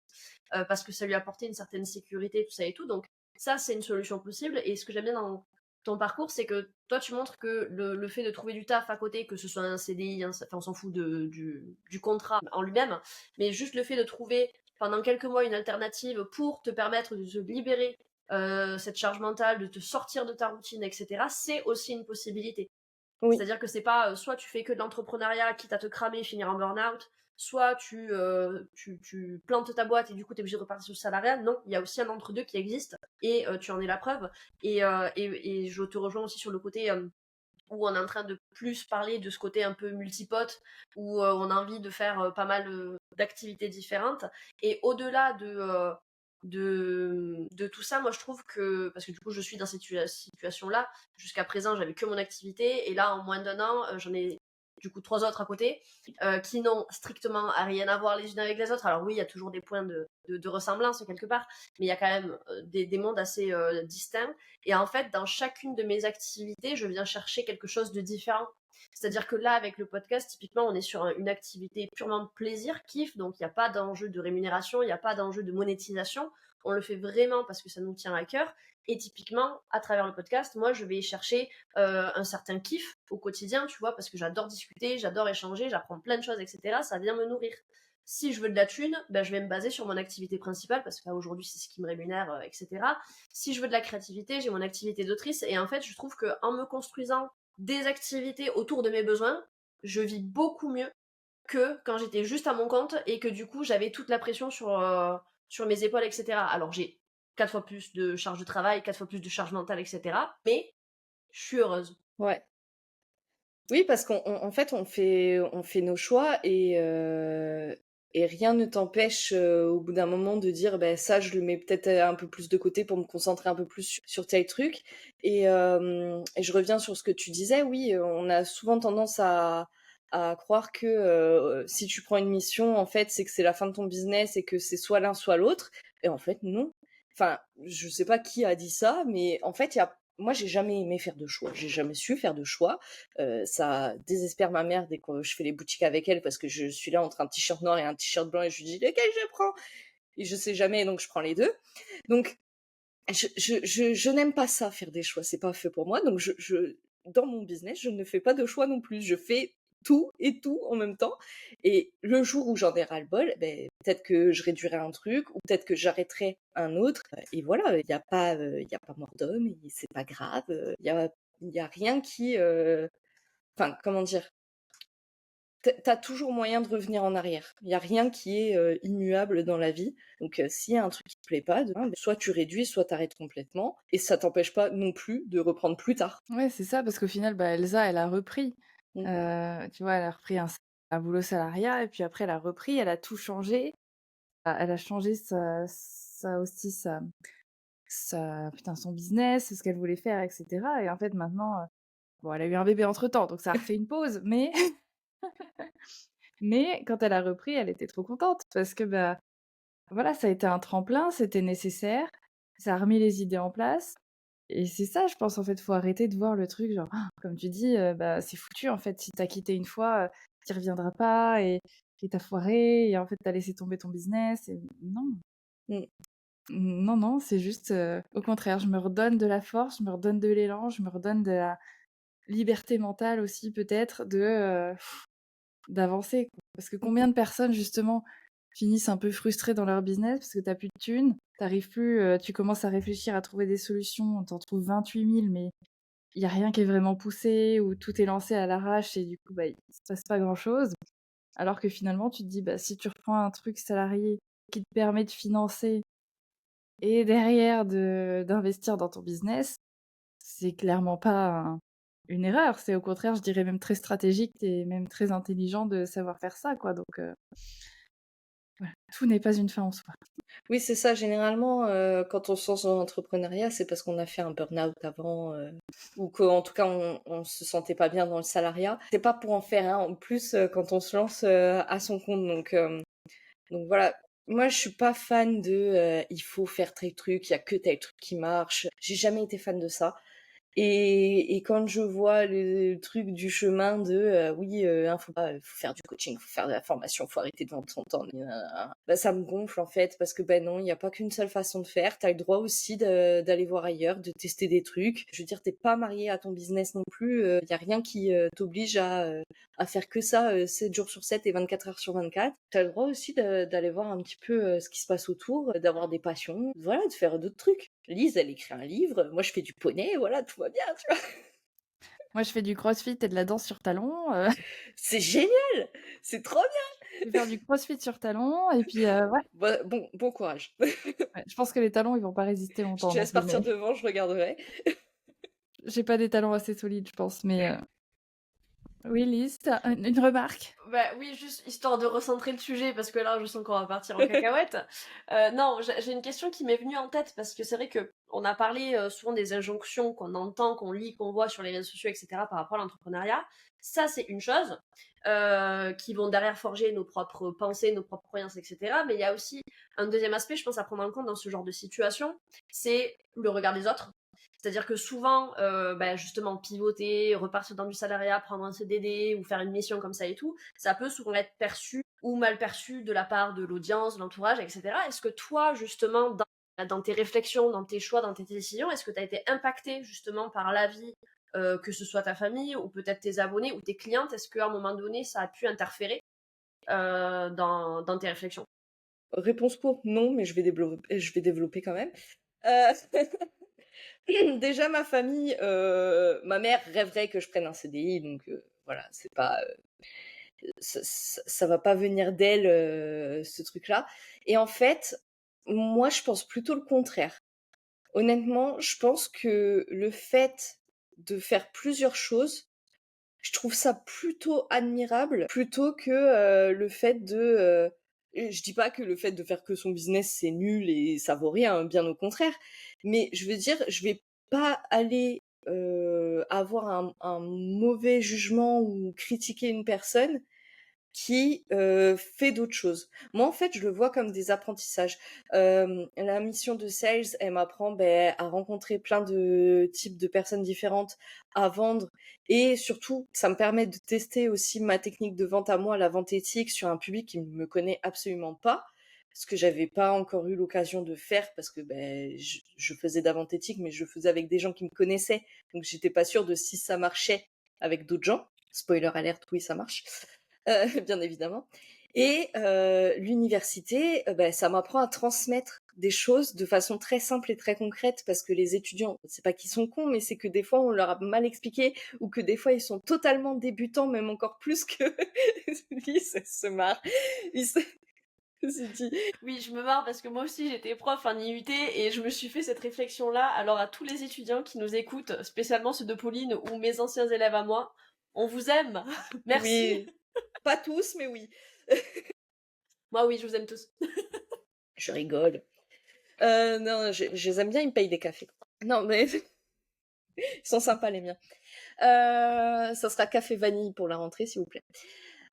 parce que ça lui apportait une certaine sécurité, tout ça et tout. Donc ça, c'est une solution possible. Et ce que j'aime bien dans ton parcours, c'est que toi, tu montres que le fait de trouver du taf à côté, que ce soit un CDI, enfin, on s'en fout du contrat en lui-même, mais juste le fait de trouver pendant quelques mois une alternative pour te permettre de te libérer cette charge mentale, de te sortir de ta routine, etc., c'est aussi une possibilité. Oui. C'est-à-dire que c'est pas soit tu fais que de l'entrepreneuriat, quitte à te cramer et finir en burn-out, soit tu plantes ta boîte et du coup tu es obligé de repartir sur le salariat. Non, il y a aussi un entre-deux qui existe et tu en es la preuve. Et je te rejoins aussi sur le côté où on est en train de plus parler de ce côté un peu multipote, où on a envie de faire pas mal d'activités différentes. Et au-delà de tout ça, moi je trouve que, parce que du coup je suis dans cette situation-là, jusqu'à présent j'avais que mon activité, et là en moins d'un an j'en ai du coup 3 autres à côté, qui n'ont strictement à rien à voir les unes avec les autres. Alors oui, il y a toujours des points de ressemblance quelque part, mais il y a quand même des mondes assez distincts. Et en fait, dans chacune de mes activités, je viens chercher quelque chose de différent. C'est-à-dire que là, avec le podcast, typiquement, on est sur une activité purement plaisir, kiff, donc il n'y a pas d'enjeu de rémunération, il n'y a pas d'enjeu de monétisation. On le fait vraiment parce que ça nous tient à cœur. Et typiquement, à travers le podcast, moi, je vais chercher un certain kiff au quotidien, tu vois, parce que j'adore discuter, j'adore échanger, j'apprends plein de choses, etc. Ça vient me nourrir. Si je veux de la thune, ben, je vais me baser sur mon activité principale, parce que là, aujourd'hui, c'est ce qui me rémunère, etc. Si je veux de la créativité, j'ai mon activité d'autrice. Et en fait, je trouve qu'en me construisant des activités autour de mes besoins, je vis beaucoup mieux que quand j'étais juste à mon compte et que du coup, j'avais toute la pression sur mes épaules, etc. Alors, j'ai 4 fois plus de charge de travail, 4 fois plus de charge mentale, etc. Mais je suis heureuse. Ouais. Oui, parce qu'en fait, on fait nos choix et rien ne t'empêche au bout d'un moment de dire, ben ça, je le mets peut-être un peu plus de côté pour me concentrer un peu plus sur tel truc. Et je reviens sur ce que tu disais, oui, on a souvent tendance à croire que si tu prends une mission, en fait, c'est que c'est la fin de ton business et que c'est soit l'un, soit l'autre. Et en fait, non. Enfin, je sais pas qui a dit ça, mais en fait, moi, j'ai jamais aimé faire de choix. J'ai jamais su faire de choix. Ça désespère ma mère dès que je fais les boutiques avec elle parce que je suis là entre un t-shirt noir et un t-shirt blanc et je lui dis lequel je prends et je sais jamais donc je prends les deux. Donc je n'aime pas ça faire des choix, c'est pas fait pour moi. Donc dans mon business je ne fais pas de choix non plus. Je fais tout et tout en même temps. Et le jour où j'en ai ras-le-bol, ben, peut-être que je réduirai un truc ou peut-être que j'arrêterai un autre. Et voilà, il y a pas mort d'homme, et c'est pas grave. Il y a rien qui, enfin, comment dire, t'as toujours moyen de revenir en arrière. Il y a rien qui est immuable dans la vie. Donc, s'il y a un truc qui te plaît pas, soit tu réduis, soit t'arrêtes complètement. Et ça t'empêche pas non plus de reprendre plus tard. Ouais, c'est ça, parce qu'au final, bah, Elsa, elle a repris. Mm. Tu vois, elle a repris un boulot salariat et puis après, elle a repris, elle a tout changé. Elle a changé aussi putain, son business, ce qu'elle voulait faire, etc. Et en fait, maintenant, bon, elle a eu un bébé entre-temps, donc ça a refait une pause, mais mais quand elle a repris, elle était trop contente parce que, bah, voilà, ça a été un tremplin, c'était nécessaire, ça a remis les idées en place et c'est ça, je pense, en fait, faut arrêter de voir le truc genre, comme tu dis, bah, c'est foutu, en fait, si tu quitté une fois, tu reviendras pas et tu foiré et en fait, tu laissé tomber ton business et non. Mm. Non, non, c'est juste, au contraire, je me redonne de la force, je me redonne de l'élan, je me redonne de la liberté mentale aussi peut-être d'avancer, quoi. Parce que combien de personnes justement finissent un peu frustrées dans leur business parce que tu plus de thunes, tu plus, tu commences à réfléchir à trouver des solutions, tu en trouves 28 000 mais il y a rien qui est vraiment poussé ou tout est lancé à l'arrache et du coup, bah, il se passe pas grand-chose. Alors que finalement tu te dis: «Bah, si tu reprends un truc salarié qui te permet de financer et derrière d'investir dans ton business», c'est clairement pas une erreur, c'est au contraire, je dirais même très stratégique et même très intelligent de savoir faire ça, quoi, donc voilà, tout n'est pas une fin en soi. Oui, c'est ça. Généralement, quand on se lance dans l'entrepreneuriat, c'est parce qu'on a fait un burn-out avant, ou qu'en tout cas, on se sentait pas bien dans le salariat. C'est pas pour en faire un en plus quand on se lance à son compte. Donc voilà. Moi, je suis pas fan de il faut faire tel truc, il y a que tel truc qui marche. J'ai jamais été fan de ça. Et quand je vois le truc du chemin de oui, faut faire du coaching, faut faire de la formation, faut arrêter de vendre son temps, bah, ça me gonfle en fait parce que ben non, il n'y a pas qu'une seule façon de faire. T'as le droit aussi d'aller voir ailleurs, de tester des trucs. Je veux dire, t'es pas marié à ton business non plus. Il y a rien qui t'oblige à faire que ça 7 jours sur 7 et 24 heures sur 24. T'as le droit aussi d'aller voir un petit peu ce qui se passe autour, d'avoir des passions, voilà, de faire d'autres trucs. Lise, elle écrit un livre, moi je fais du poney, voilà, tout va bien, tu vois. Moi, je fais du crossfit et de la danse sur talons, C'est génial, c'est trop je vais faire du crossfit sur talons et puis, ouais, bien. Bon courage. ouais, je pense que les talons, ils vont pas résister Je longtemps te non laisse plus, partir mais devant, je regarderai. j'ai pas des talons assez solides, je pense, mais oui, Lise, tu as une remarque? Bah oui, juste histoire de recentrer le sujet, parce que là, je sens qu'on va partir en cacahuète. Non, j'ai une question qui m'est venue en tête, parce que c'est vrai que on a parlé souvent des injonctions qu'on entend, qu'on lit, qu'on voit sur les réseaux sociaux, etc., par rapport à l'entrepreneuriat. Ça, c'est une chose, qui vont derrière forger nos propres pensées, nos propres croyances, etc. Mais il y a aussi un deuxième aspect, je pense, à prendre en compte dans ce genre de situation, c'est le regard des autres. C'est-à-dire que souvent, justement, pivoter, repartir dans du salariat, prendre un CDD ou faire une mission comme ça et tout, ça peut souvent être perçu ou mal perçu de la part de l'audience, de l'entourage, etc. Est-ce que toi, justement, dans tes réflexions, dans tes choix, dans tes décisions, est-ce que tu as été impacté justement par l'avis, que ce soit ta famille ou peut-être tes abonnés ou tes clientes? Est-ce qu'à un moment donné, ça a pu interférer? dans tes réflexions? Réponse courte, non, mais je vais développer quand même. Heu, déjà ma famille, ma mère rêverait que je prenne un CDI, donc voilà, c'est pas, ça va pas venir d'elle, ce truc-là. Et en fait, moi, je pense plutôt le contraire. Honnêtement, je pense que le fait de faire plusieurs choses, je trouve ça plutôt admirable, plutôt que, le fait de, et je dis pas que le fait de faire que son business, c'est nul et ça vaut rien, bien au contraire. Mais je veux dire, je vais pas aller, avoir un mauvais jugement ou critiquer une personne qui, fait d'autres choses. Moi, en fait, je le vois comme des apprentissages. La mission de sales, elle m'apprend, à rencontrer plein de types de personnes différentes, à vendre, et surtout, ça me permet de tester aussi ma technique de vente à moi, la vente éthique, sur un public qui ne me connaît absolument pas, ce que j'avais pas encore eu l'occasion de faire parce que, je faisais de la vente éthique, mais je le faisais avec des gens qui me connaissaient, donc j'étais pas sûre de si ça marchait avec d'autres gens. Spoiler alert, oui, ça marche. Bien évidemment. Et l'université, ça m'apprend à transmettre des choses de façon très simple et très concrète, parce que les étudiants, c'est pas qu'ils sont cons, mais c'est que des fois on leur a mal expliqué, ou que des fois ils sont totalement débutants, même encore plus que lui, ça se marre. Il se dit Oui, je me marre parce que moi aussi j'étais prof en IUT et je me suis fait cette réflexion-là. Alors à tous les étudiants qui nous écoutent, spécialement ceux de Pauline ou mes anciens élèves à moi, on vous aime. Merci. oui, pas tous, mais oui. Moi oui, je vous aime tous. Je rigole. Non, je les aime bien, ils me payent des cafés. Non, mais ils sont sympas les miens. Ça sera café vanille pour la rentrée, s'il vous plaît.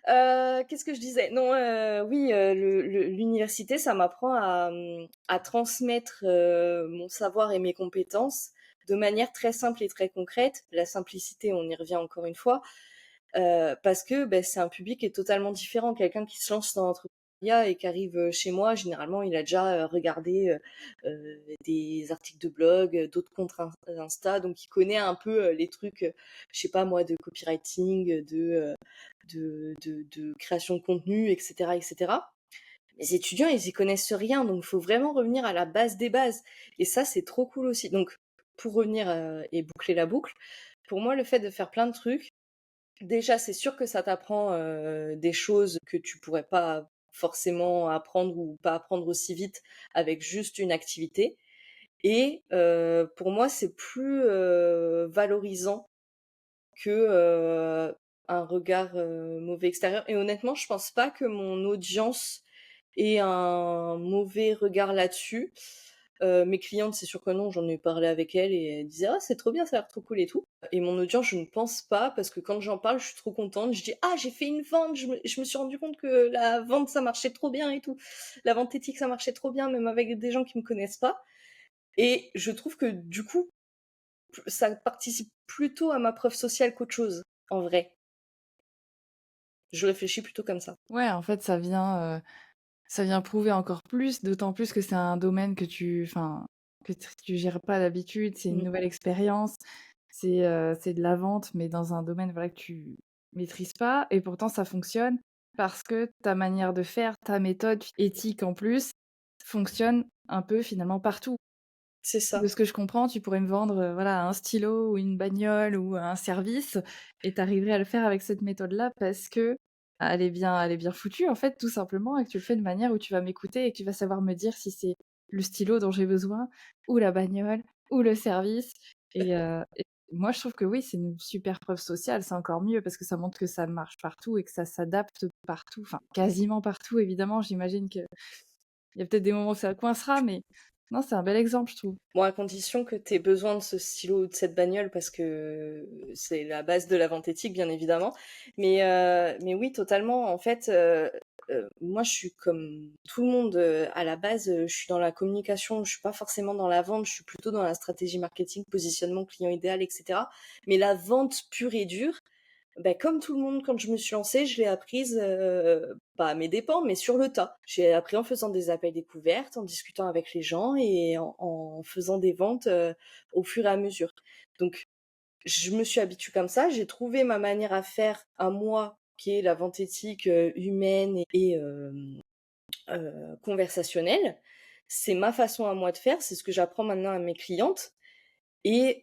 Qu'est-ce que je disais? Non, oui, l'université, ça m'apprend à transmettre, mon savoir et mes compétences de manière très simple et très concrète. La simplicité, on y revient encore une fois, parce que, c'est un public qui est totalement différent. Quelqu'un qui se lance dans l'entrepreneuriat et qui arrive, chez moi, généralement, il a déjà, regardé, des articles de blog, d'autres comptes Insta, donc il connaît un peu, les trucs, je sais pas moi, de copywriting, de création de contenu, etc., etc. Les étudiants, ils y connaissent rien, donc il faut vraiment revenir à la base des bases. Et ça, c'est trop cool aussi. Donc, pour revenir, et boucler la boucle, pour moi, le fait de faire plein de trucs, déjà, c'est sûr que ça t'apprend, des choses que tu pourrais pas forcément apprendre, ou pas apprendre aussi vite avec juste une activité. Et pour moi, c'est plus, valorisant que, un regard, mauvais extérieur. Et honnêtement, je pense pas que mon audience ait un mauvais regard là-dessus. Mes clientes, c'est sûr que non, j'en ai parlé avec elles et elles disaient: «Ah, c'est trop bien, ça a l'air trop cool et tout». Et mon audience, je ne pense pas, parce que quand j'en parle, je suis trop contente. Je dis: «Ah, j'ai fait une vente, je me suis rendu compte que la vente, ça marchait trop bien et tout. La vente éthique, ça marchait trop bien, même avec des gens qui me connaissent pas». Et je trouve que du coup, ça participe plutôt à ma preuve sociale qu'autre chose, en vrai. Je réfléchis plutôt comme ça. Ouais, en fait, ça vient prouver encore plus, d'autant plus que c'est un domaine que tu gères pas d'habitude, c'est une Mmh. nouvelle expérience, c'est de la vente, mais dans un domaine, voilà, que tu maîtrises pas, et pourtant ça fonctionne parce que ta manière de faire, ta méthode éthique en plus, fonctionne un peu finalement partout. C'est De ça. ce que je comprends, tu pourrais me vendre, voilà, un stylo ou une bagnole ou un service, et tu arriverais à le faire avec cette méthode-là parce que, bah, elle est bien foutue, en fait, tout simplement, et que tu le fais de manière où tu vas m'écouter et que tu vas savoir me dire si c'est le stylo dont j'ai besoin, ou la bagnole, ou le service. Et moi, je trouve que oui, c'est une super preuve sociale, c'est encore mieux parce que ça montre que ça marche partout et que ça s'adapte partout, enfin quasiment partout évidemment. J'imagine qu'il y a peut-être des moments où ça coincera, mais non, c'est un bel exemple, je trouve. Bon, à condition que tu aies besoin de ce stylo ou de cette bagnole, parce que c'est la base de la vente éthique, bien évidemment. Mais oui, totalement. En fait, moi, je suis comme tout le monde, à la base, je suis dans la communication, je suis pas forcément dans la vente, je suis plutôt dans la stratégie marketing, positionnement client idéal, etc. Mais la vente pure et dure, comme tout le monde, quand je me suis lancée, je l'ai apprise, pas à mes dépens, mais sur le tas. J'ai appris en faisant des appels découvertes, en discutant avec les gens et en faisant des ventes, au fur et à mesure. Donc je me suis habituée comme ça, j'ai trouvé ma manière à faire à moi, qui est la vente éthique, humaine et conversationnelle. C'est ma façon à moi de faire, c'est ce que j'apprends maintenant à mes clientes et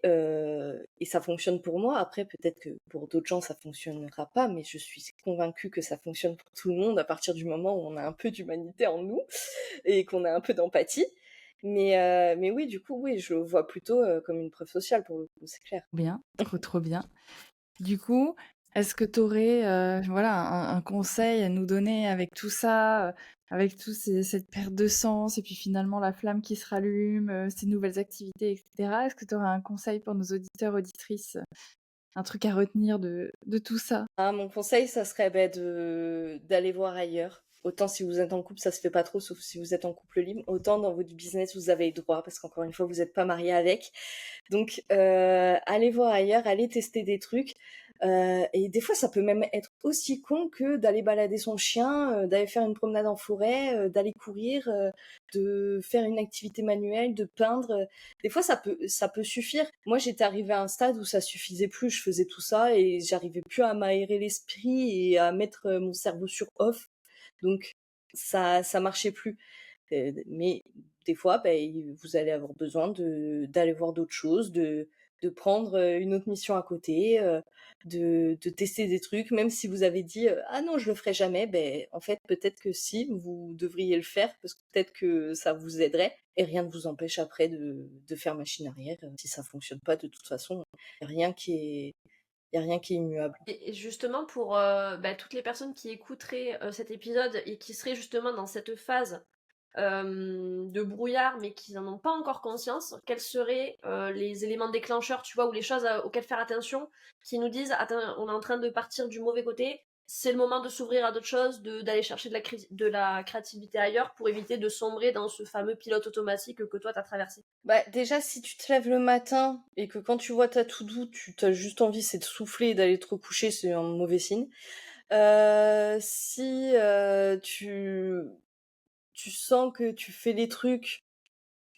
ça fonctionne pour moi. Après, peut-être que pour d'autres gens, ça fonctionnera pas, mais je suis convaincue que ça fonctionne pour tout le monde à partir du moment où on a un peu d'humanité en nous et qu'on a un peu d'empathie. Mais oui, du coup, oui, je le vois plutôt, comme une preuve sociale pour le coup, c'est clair. Bien, trop, trop bien. Du coup, est-ce que tu aurais voilà, un conseil à nous donner avec tout ça, avec cette perte de sens et puis finalement la flamme qui se rallume, ces nouvelles activités, etc. Est-ce que tu aurais un conseil pour nos auditeurs, auditrices, un truc à retenir de tout ça? Ah, mon conseil, ça serait d'aller voir ailleurs. Autant si vous êtes en couple, ça se fait pas trop, sauf si vous êtes en couple libre. Autant dans votre business, vous avez le droit, parce qu'encore une fois, vous n'êtes pas marié avec. Donc, allez voir ailleurs, allez tester des trucs. Et des fois, ça peut même être aussi con que d'aller balader son chien, d'aller faire une promenade en forêt, d'aller courir, de faire une activité manuelle, de peindre. Des fois, ça peut suffire. Moi, j'étais arrivée à un stade où ça suffisait plus. Je faisais tout ça et j'arrivais plus à m'aérer l'esprit et à mettre mon cerveau sur off. Donc, ça marchait plus. Mais des fois, vous allez avoir besoin d'aller voir d'autres choses, de prendre une autre mission à côté, de tester des trucs, même si vous avez dit ah non, je le ferai jamais, en fait, peut-être que si, vous devriez le faire, parce que peut-être que ça vous aiderait, et rien ne vous empêche après de faire machine arrière. Si ça fonctionne pas, de toute façon, il n'y a rien qui est. Y a rien qui est immuable. Et justement, pour toutes les personnes qui écouteraient cet épisode et qui seraient justement dans cette phase de brouillard, mais qui n'en ont pas encore conscience, quels seraient les éléments déclencheurs, tu vois, ou les choses auxquelles faire attention, qui nous disent, attends, on est en train de partir du mauvais côté, c'est le moment de s'ouvrir à d'autres choses, d'aller chercher de la créativité ailleurs pour éviter de sombrer dans ce fameux pilote automatique que toi t'as traversé. Déjà, si tu te lèves le matin et que quand tu vois ta to-do, tu as juste envie, c'est de souffler et d'aller te recoucher, c'est un mauvais signe. Si tu sens que tu fais les trucs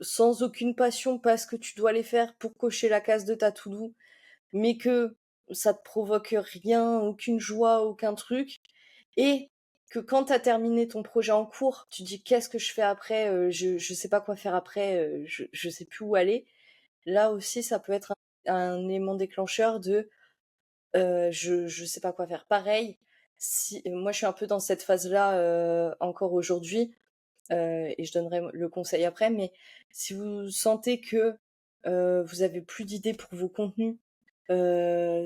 sans aucune passion parce que tu dois les faire pour cocher la case de ta to-do, mais que ça te provoque rien, aucune joie, aucun truc, et que quand t'as terminé ton projet en cours, tu dis qu'est-ce que je fais après, je sais pas quoi faire après, je sais plus où aller. Là aussi, ça peut être un élément déclencheur de je sais pas quoi faire. Pareil, si moi je suis un peu dans cette phase-là encore aujourd'hui, et je donnerai le conseil après, mais si vous sentez que vous avez plus d'idées pour vos contenus,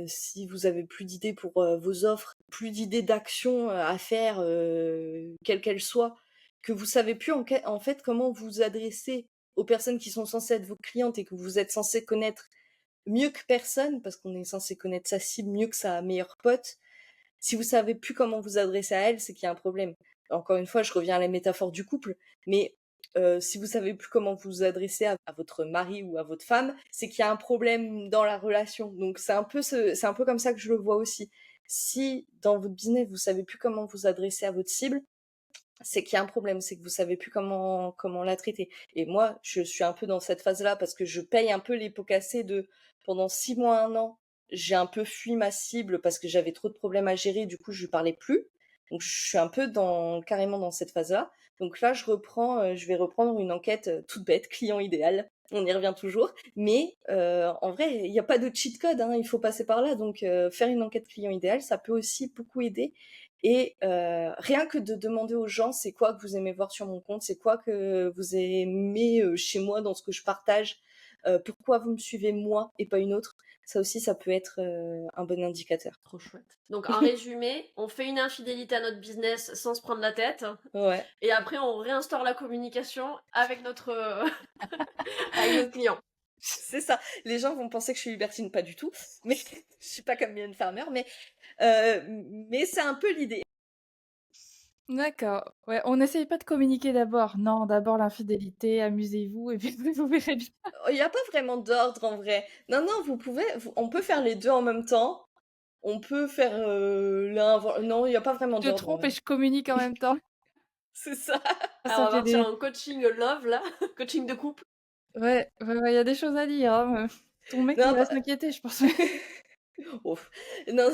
si vous avez plus d'idées pour vos offres, plus d'idées d'actions à faire, quelles qu'elles soient, que vous savez plus en fait comment vous adresser aux personnes qui sont censées être vos clientes et que vous êtes censé connaître mieux que personne, parce qu'on est censé connaître sa cible mieux que sa meilleure pote. Si vous savez plus comment vous adresser à elle, c'est qu'il y a un problème. Encore une fois, je reviens à la métaphore du couple, mais si vous savez plus comment vous adresser à votre mari ou à votre femme, c'est qu'il y a un problème dans la relation. Donc c'est un peu comme ça que je le vois aussi. Si dans votre business vous savez plus comment vous adresser à votre cible, c'est qu'il y a un problème, c'est que vous savez plus comment la traiter. Et moi, je suis un peu dans cette phase-là parce que je paye un peu les pots cassés de pendant 6 mois, 1 an, j'ai un peu fui ma cible parce que j'avais trop de problèmes à gérer, du coup je lui parlais plus. Donc je suis un peu carrément dans cette phase-là. Donc là, je vais reprendre une enquête toute bête, client idéal. On y revient toujours, mais en vrai, il n'y a pas de cheat code, hein, il faut passer par là. Donc faire une enquête client idéal, ça peut aussi beaucoup aider. Et rien que de demander aux gens c'est quoi que vous aimez voir sur mon compte, c'est quoi que vous aimez chez moi dans ce que je partage, pourquoi vous me suivez moi et pas une autre, ça aussi ça peut être un bon indicateur. Trop chouette. Donc en résumé, on fait une infidélité à notre business sans se prendre la tête. Ouais. Et après, on réinstaure la communication avec notre, avec notre client. C'est ça. Les gens vont penser que je suis libertine, pas du tout. Mais je suis pas comme Mylène Farmer, mais c'est un peu l'idée. D'accord. Ouais, on n'essaye pas de communiquer d'abord. Non, d'abord l'infidélité, amusez-vous et puis vous verrez bien. Il n'y a pas vraiment d'ordre en vrai. Non, non, on peut faire les deux en même temps. On peut faire non, il n'y a pas vraiment Je te d'ordre en trompe vrai. et je communique en même temps. C'est ça. Alors, on Ça va fait partir des... en coaching love, là. Coaching de couple. Ouais, il y a des choses à dire, hein. Ton mec, Non, il va s'inquiéter, je pense. Ouf. Non,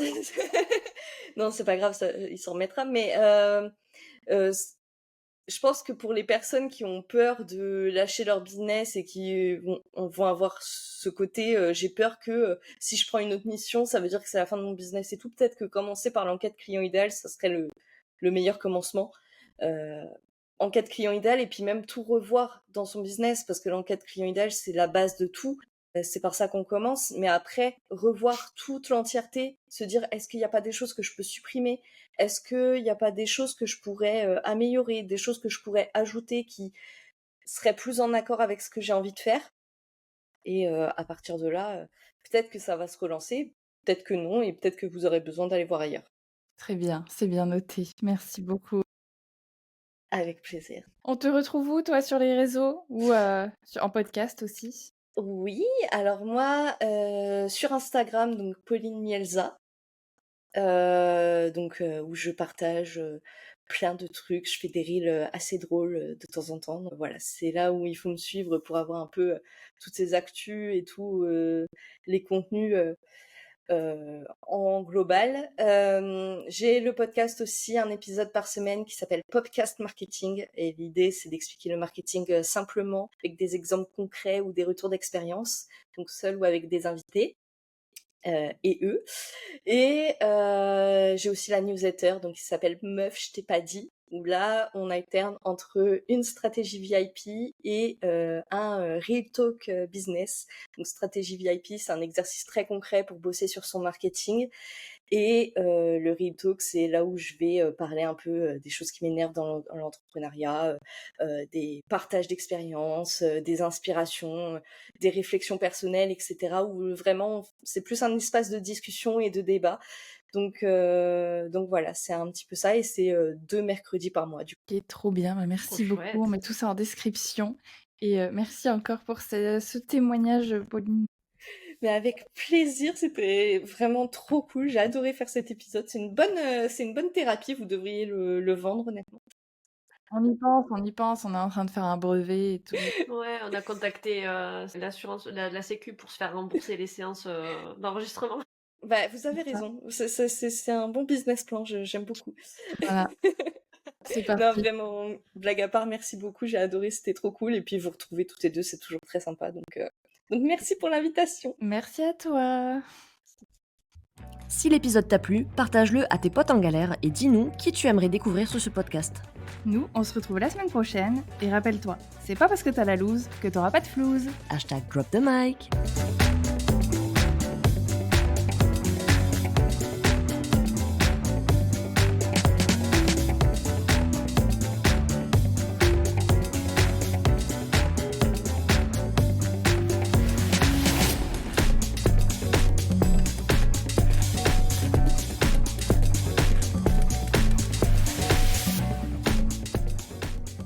non, c'est pas grave, ça, il s'en remettra. Mais je pense que pour les personnes qui ont peur de lâcher leur business et qui vont avoir ce côté, j'ai peur que si je prends une autre mission, ça veut dire que c'est la fin de mon business et tout. Peut-être que commencer par l'enquête client idéal, ça serait le meilleur commencement. Enquête client idéal et puis même tout revoir dans son business parce que l'enquête client idéal, c'est la base de tout. C'est par ça qu'on commence. Mais après, revoir toute l'entièreté, se dire est-ce qu'il n'y a pas des choses que je peux supprimer? Est-ce qu'il n'y a pas des choses que je pourrais améliorer, des choses que je pourrais ajouter qui seraient plus en accord avec ce que j'ai envie de faire? Et à partir de là, peut-être que ça va se relancer, peut-être que non, et peut-être que vous aurez besoin d'aller voir ailleurs. Très bien, c'est bien noté. Merci beaucoup. Avec plaisir. On te retrouve où, toi, sur les réseaux ou en podcast aussi? Oui, alors moi, sur Instagram, donc Pauline Mielza, où je partage plein de trucs, je fais des reels assez drôles de temps en temps. Donc voilà, c'est là où il faut me suivre pour avoir un peu toutes ces actus et tout, les contenus en global. J'ai le podcast aussi, un épisode par semaine qui s'appelle Podcast Marketing. Et l'idée, c'est d'expliquer le marketing simplement, avec des exemples concrets ou des retours d'expérience, donc seul ou avec des invités. Et eux. Et j'ai aussi la newsletter donc qui s'appelle Meuf, je t'ai pas dit, où là on alterne entre une stratégie VIP et un Real Talk business. Donc stratégie VIP, c'est un exercice très concret pour bosser sur son marketing. Et le Real Talk, c'est là où je vais parler un peu des choses qui m'énervent dans l'entrepreneuriat, des partages d'expériences, des inspirations, des réflexions personnelles, etc. Où vraiment, c'est plus un espace de discussion et de débat. Donc voilà, c'est un petit peu ça. Et c'est 2 mercredis par mois, du coup. Ok, trop bien. Bah, Trop merci chouette. beaucoup. On met tout ça en description. Et merci encore pour ce témoignage, Pauline. Mais avec plaisir, c'était vraiment trop cool. J'ai adoré faire cet épisode. C'est une bonne thérapie. Vous devriez le vendre, honnêtement. On y pense, on y pense. On est en train de faire un brevet et tout. Ouais, on a contacté l'assurance, la Sécu pour se faire rembourser les séances d'enregistrement. Bah, vous avez raison. C'est un bon business plan. J'aime beaucoup. Voilà, c'est Non, parti. vraiment, blague à part, merci beaucoup. J'ai adoré. C'était trop cool. Et puis, vous retrouver toutes les deux, c'est toujours très sympa. Donc merci pour l'invitation. Merci à toi. Si l'épisode t'a plu, partage-le à tes potes en galère et dis-nous qui tu aimerais découvrir sur ce podcast. Nous, on se retrouve la semaine prochaine. Et rappelle-toi, c'est pas parce que t'as la loose que t'auras pas de flouze. Hashtag drop the mic.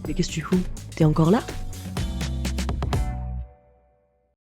Mais qu'est-ce que tu fous? T'es encore là?